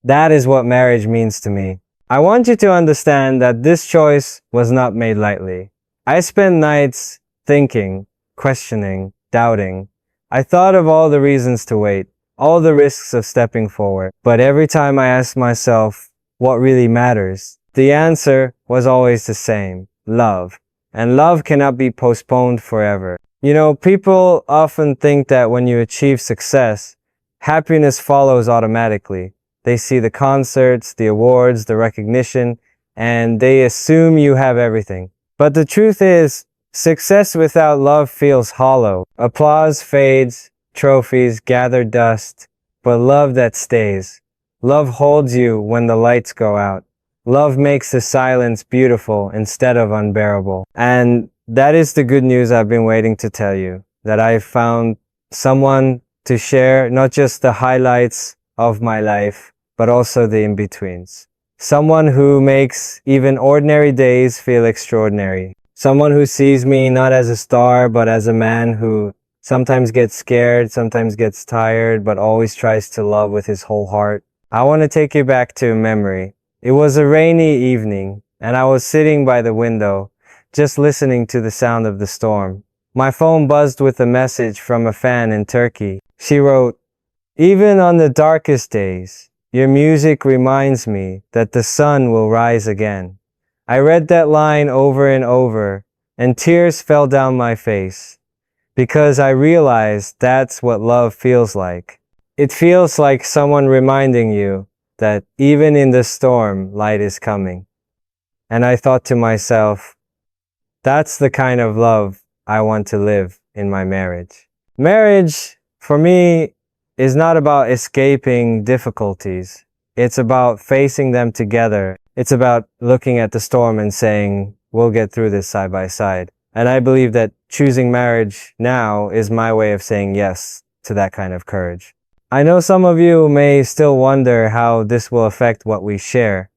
That is what marriage means to me. I want you to understand that this choice was not made lightly. I spent nights thinking, questioning, doubting. I thought of all the reasons to wait, all the risks of stepping forward. But every time I asked myself, what really matters? The answer was always the same: love. And love cannot be postponed forever. You know, people often think that when you achieve success, happiness follows automatically. They see the concerts, the awards, the recognition, and they assume you have everything. But the truth is, success without love feels hollow. Applause fades, trophies gather dust, but love that stays. Love holds you when the lights go out. Love makes the silence beautiful instead of unbearable. And that is the good news I've been waiting to tell you, that I've found someone to share not just the highlights of my life, but also the in-betweens. Someone who makes even ordinary days feel extraordinary. Someone who sees me not as a star, but as a man who sometimes gets scared, sometimes gets tired, but always tries to love with his whole heart. I want to take you back to memory. It was a rainy evening, and I was sitting by the window, just listening to the sound of the storm. My phone buzzed with a message from a fan in Turkey. She wrote, "Even on the darkest days, your music reminds me that the sun will rise again." I read that line over and over, and tears fell down my face, because I realized that's what love feels like. It feels like someone reminding you that even in the storm, light is coming. And I thought to myself, that's the kind of love I want to live in my marriage. Marriage, for me, is not about escaping difficulties. It's about facing them together. It's about looking at the storm and saying, we'll get through this side by side. And I believe that choosing marriage now is my way of saying yes to that kind of courage. I know some of you may still wonder how this will affect what we share.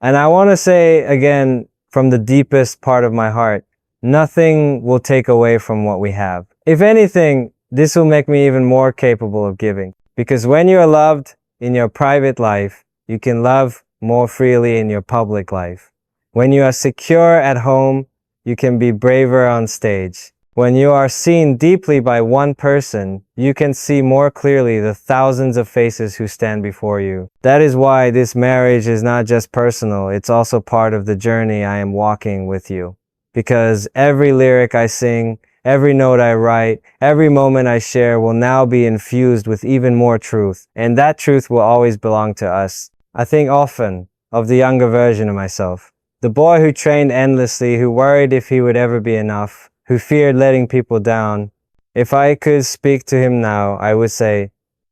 And I want to say again, from the deepest part of my heart, nothing will take away from what we have. If anything, this will make me even more capable of giving. Because when you are loved in your private life, you can love more freely in your public life. When you are secure at home, you can be braver on stage. When you are seen deeply by one person, you can see more clearly the thousands of faces who stand before you. That is why this marriage is not just personal, it's also part of the journey I am walking with you. Because every lyric I sing, every note I write, every moment I share will now be infused with even more truth. And that truth will always belong to us. I think often of the younger version of myself. The boy who trained endlessly, who worried if he would ever be enough, who feared letting people down. If I could speak to him now, I would say,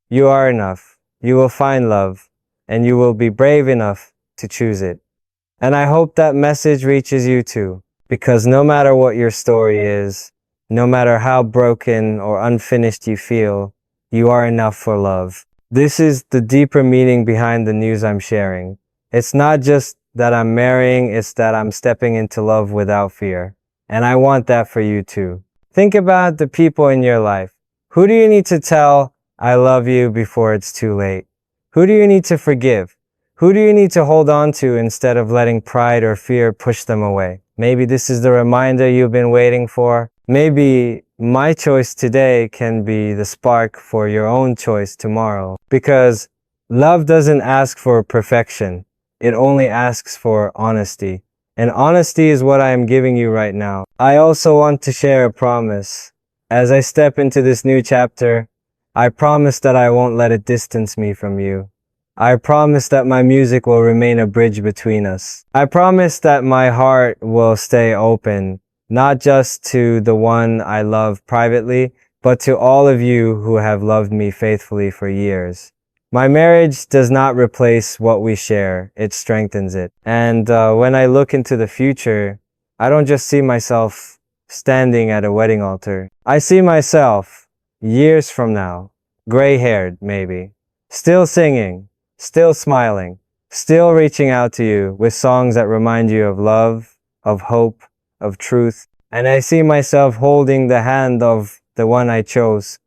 you are enough, you will find love, and you will be brave enough to choose it. And I hope that message reaches you too, because no matter what your story is, no matter how broken or unfinished you feel, you are enough for love. This is the deeper meaning behind the news I'm sharing. It's not just that I'm marrying, it's that I'm stepping into love without fear. And I want that for you too. Think about the people in your life. Who do you need to tell, I love you, before it's too late? Who do you need to forgive? Who do you need to hold on to instead of letting pride or fear push them away? Maybe this is the reminder you've been waiting for. Maybe my choice today can be the spark for your own choice tomorrow. Because love doesn't ask for perfection. It only asks for honesty. And honesty is what I am giving you right now. I also want to share a promise. As I step into this new chapter, I promise that I won't let it distance me from you. I promise that my music will remain a bridge between us. I promise that my heart will stay open not just to the one I love privately, but to all of you who have loved me faithfully for years. My marriage does not replace what we share, it strengthens it. And when I look into the future, I don't just see myself standing at a wedding altar. I see myself, years from now, gray-haired maybe, still singing, still smiling, still reaching out to you with songs that remind you of love, of hope, of truth. And I see myself holding the hand of the one I chose,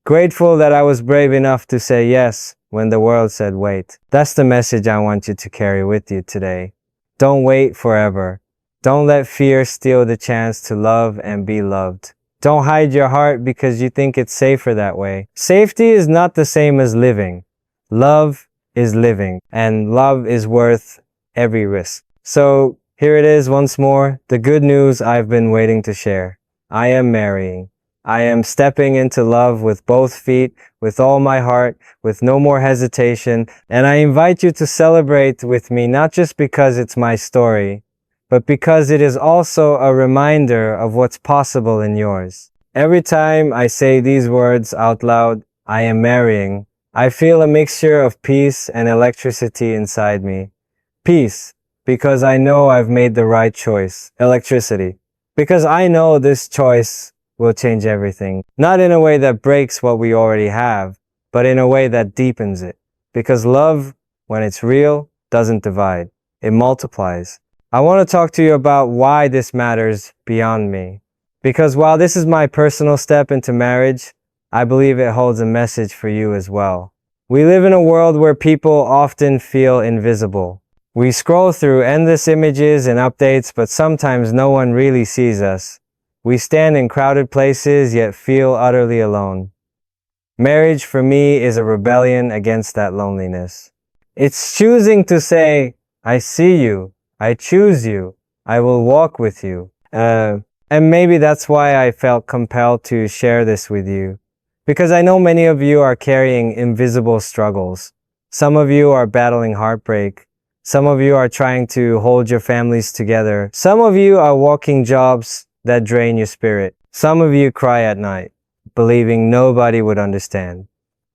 grateful that I was brave enough to say yes when the world said wait. That's the message I want you to carry with you today. Don't wait forever. Don't let fear steal the chance to love and be loved. Don't hide your heart because you think it's safer that way. Safety is not the same as living. Love is living, and love is worth every risk. So here it is once more, the good news I've been waiting to share. I am marrying. I am stepping into love with both feet, with all my heart, with no more hesitation, and I invite you to celebrate with me, not just because it's my story, but because it is also a reminder of what's possible in yours. Every time I say these words out loud, I am marrying, I feel a mixture of peace and electricity inside me. Peace, because I know I've made the right choice. Electricity, because I know this choice will change everything. Not in a way that breaks what we already have, but in a way that deepens it. Because love, when it's real, doesn't divide. It multiplies. I want to talk to you about why this matters beyond me. Because while this is my personal step into marriage, I believe it holds a message for you as well. We live in a world where people often feel invisible. We scroll through endless images and updates, but sometimes no one really sees us. We stand in crowded places, yet feel utterly alone. Marriage for me is a rebellion against that loneliness. It's choosing to say, I see you, I choose you, I will walk with you. And maybe that's why I felt compelled to share this with you. Because I know many of you are carrying invisible struggles. Some of you are battling heartbreak. Some of you are trying to hold your families together. Some of you are walking jobs that drain your spirit. Some of you cry at night, believing nobody would understand.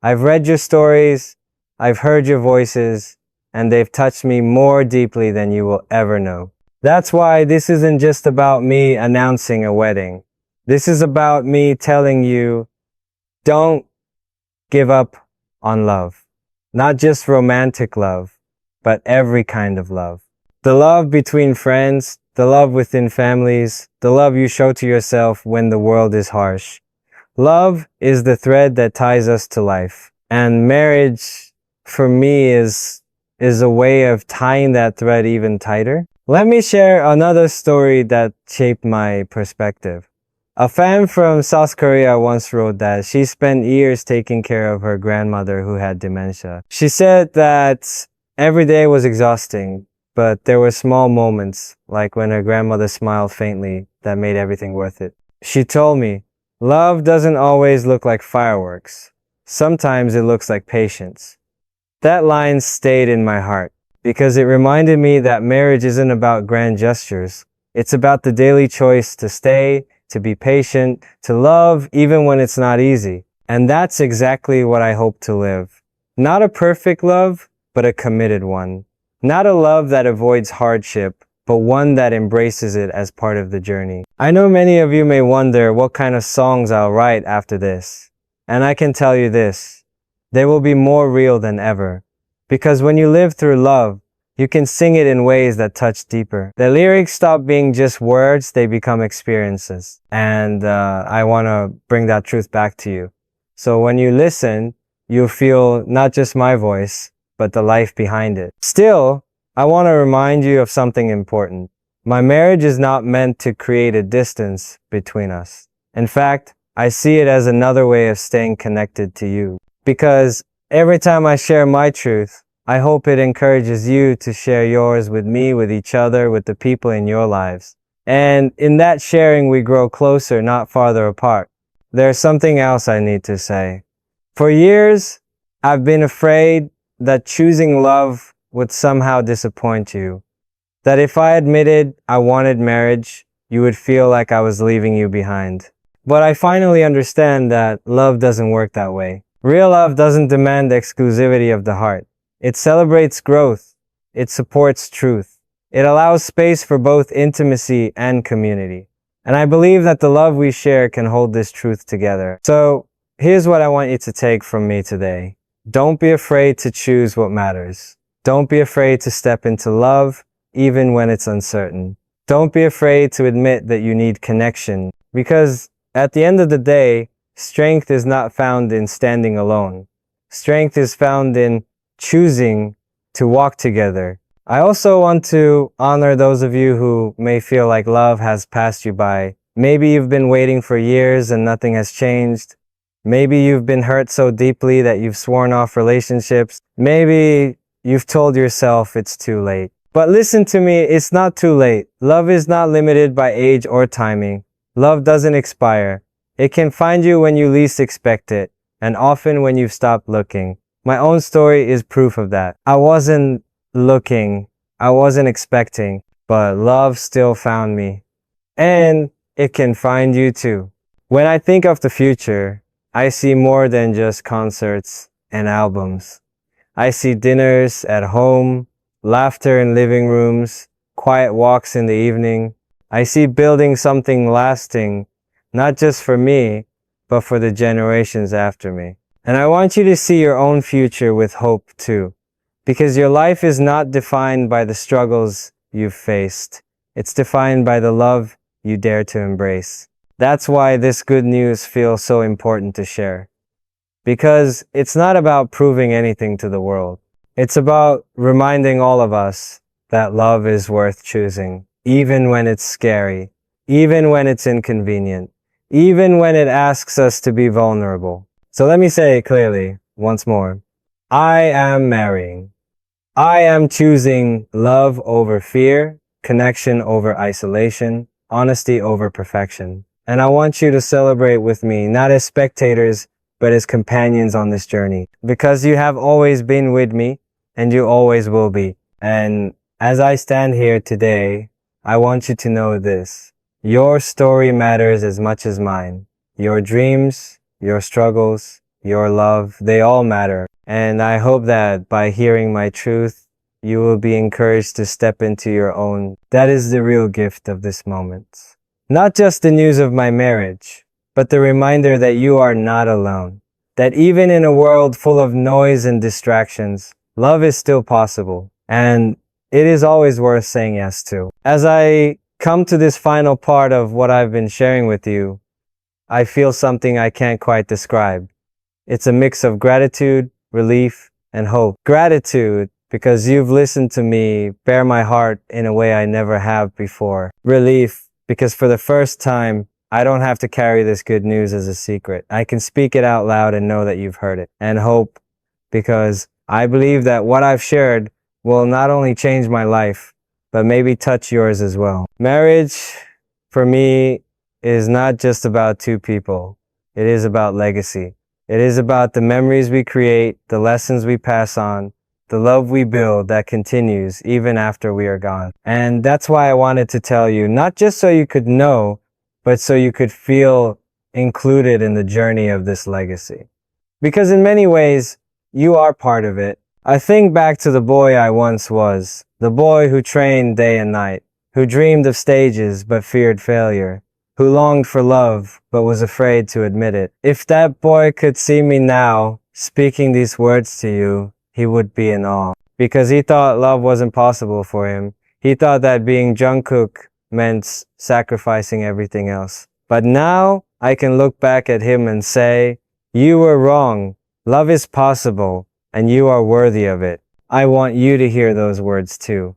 I've read your stories, I've heard your voices, and they've touched me more deeply than you will ever know. That's why this isn't just about me announcing a wedding. This is about me telling you, don't give up on love. Not just romantic love, but every kind of love. The love between friends, the love within families, the love you show to yourself when the world is harsh. Love is the thread that ties us to life. And marriage, for me, is a way of tying that thread even tighter. Let me share another story that shaped my perspective. A fan from South Korea once wrote that she spent years taking care of her grandmother who had dementia. She said that every day was exhausting, but there were small moments, like when her grandmother smiled faintly, that made everything worth it. She told me, love doesn't always look like fireworks. Sometimes it looks like patience. That line stayed in my heart because it reminded me that marriage isn't about grand gestures. It's about the daily choice to stay, to be patient, to love even when it's not easy. And that's exactly what I hope to live. Not a perfect love, but a committed one. Not a love that avoids hardship, but one that embraces it as part of the journey. I know many of you may wonder what kind of songs I'll write after this. And I can tell you this, they will be more real than ever. Because when you live through love, you can sing it in ways that touch deeper. The lyrics stop being just words, they become experiences. And I want to bring that truth back to you. So when you listen, you'll feel not just my voice, but the life behind it. Still, I want to remind you of something important. My marriage is not meant to create a distance between us. In fact, I see it as another way of staying connected to you. Because every time I share my truth, I hope it encourages you to share yours with me, with each other, with the people in your lives. And in that sharing, we grow closer, not farther apart. There's something else I need to say. For years, I've been afraid that choosing love would somehow disappoint you. That if I admitted I wanted marriage, you would feel like I was leaving you behind. But I finally understand that love doesn't work that way. Real love doesn't demand exclusivity of the heart. It celebrates growth. It supports truth. It allows space for both intimacy and community. And I believe that the love we share can hold this truth together. So, here's what I want you to take from me today. Don't be afraid to choose what matters. Don't be afraid to step into love, even when it's uncertain. Don't be afraid to admit that you need connection, because at the end of the day, strength is not found in standing alone. Strength is found in choosing to walk together. I also want to honor those of you who may feel like love has passed you by. Maybe you've been waiting for years and nothing has changed. Maybe you've been hurt so deeply that you've sworn off relationships. Maybe you've told yourself it's too late. But listen to me, it's not too late. Love is not limited by age or timing. Love doesn't expire. It can find you when you least expect it, and often when you've stopped looking. My own story is proof of that. I wasn't looking, I wasn't expecting, but love still found me. And it can find you too. When I think of the future, I see more than just concerts and albums. I see dinners at home, laughter in living rooms, quiet walks in the evening. I see building something lasting, not just for me, but for the generations after me. And I want you to see your own future with hope too, because your life is not defined by the struggles you've faced. It's defined by the love you dare to embrace. That's why this good news feels so important to share. Because it's not about proving anything to the world. It's about reminding all of us that love is worth choosing, even when it's scary, even when it's inconvenient, even when it asks us to be vulnerable. So let me say it clearly once more. I am marrying. I am choosing love over fear, connection over isolation, honesty over perfection. And I want you to celebrate with me, not as spectators, but as companions on this journey. Because you have always been with me, and you always will be. And as I stand here today, I want you to know this. Your story matters as much as mine. Your dreams, your struggles, your love, they all matter. And I hope that by hearing my truth, you will be encouraged to step into your own. That is the real gift of this moment. Not just the news of my marriage, but the reminder that you are not alone. That even in a world full of noise and distractions, love is still possible. And it is always worth saying yes to. As I come to this final part of what I've been sharing with you, I feel something I can't quite describe. It's a mix of gratitude, relief, and hope. Gratitude, because you've listened to me bare my heart in a way I never have before. Relief, because for the first time, I don't have to carry this good news as a secret. I can speak it out loud and know that you've heard it. And hope, because I believe that what I've shared will not only change my life, but maybe touch yours as well. Marriage, for me, is not just about two people. It is about legacy. It is about the memories we create, the lessons we pass on, the love we build that continues even after we are gone. And that's why I wanted to tell you, not just so you could know, but so you could feel included in the journey of this legacy. Because in many ways, you are part of it. I think back to the boy I once was, the boy who trained day and night, who dreamed of stages but feared failure, who longed for love but was afraid to admit it. If that boy could see me now, speaking these words to you, he would be in awe. Because he thought love wasn't possible for him. He thought that being Jungkook meant sacrificing everything else. But now, I can look back at him and say, you were wrong. Love is possible, and you are worthy of it. I want you to hear those words too.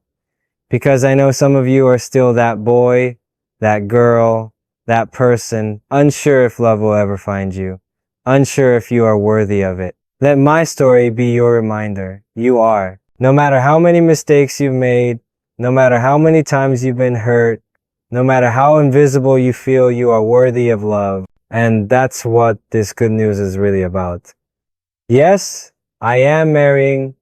Because I know some of you are still that boy, that girl, that person, unsure if love will ever find you, unsure if you are worthy of it. Let my story be your reminder. You are. No matter how many mistakes you've made, no matter how many times you've been hurt, no matter how invisible you feel, you are worthy of love. And that's what this good news is really about. Yes, I am marrying.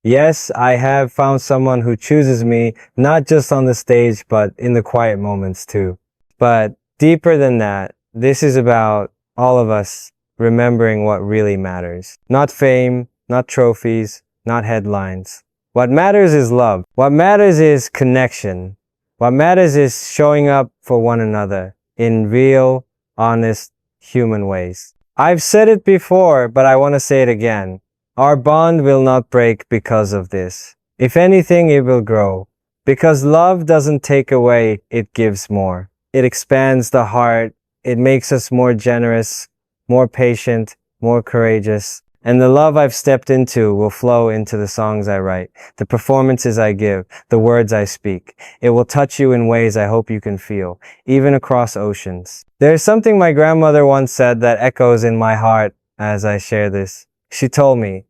Yes, I have found someone who chooses me, not just on the stage, but in the quiet moments too. But deeper than that, this is about all of us remembering what really matters. Not fame, not trophies, not headlines. What matters is love. What matters is connection. What matters is showing up for one another in real, honest, human ways. I've said it before, but I want to say it again. Our bond will not break because of this. If anything, it will grow. Because love doesn't take away, it gives more. It expands the heart. It makes us more generous, more patient, more courageous. And the love I've stepped into will flow into the songs I write, the performances I give, the words I speak. It will touch you in ways I hope you can feel, even across oceans. There's something my grandmother once said that echoes in my heart as I share this. She told me,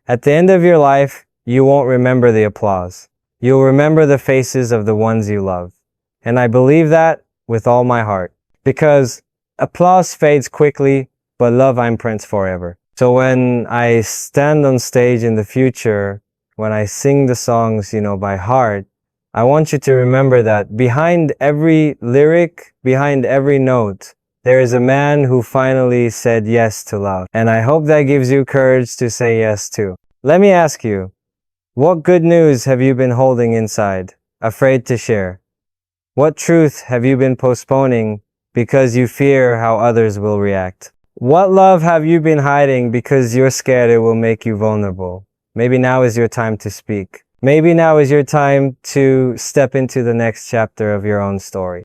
at the end of your life, you won't remember the applause. You'll remember the faces of the ones you love. And I believe that with all my heart. Because applause fades quickly, but love imprints forever. So when I stand on stage in the future, when I sing the songs, by heart, I want you to remember that behind every lyric, behind every note, there is a man who finally said yes to love. And I hope that gives you courage to say yes too. Let me ask you, what good news have you been holding inside, afraid to share? What truth have you been postponing because you fear how others will react? What love have you been hiding because you're scared it will make you vulnerable? Maybe now is your time to speak. Maybe now is your time to step into the next chapter of your own story.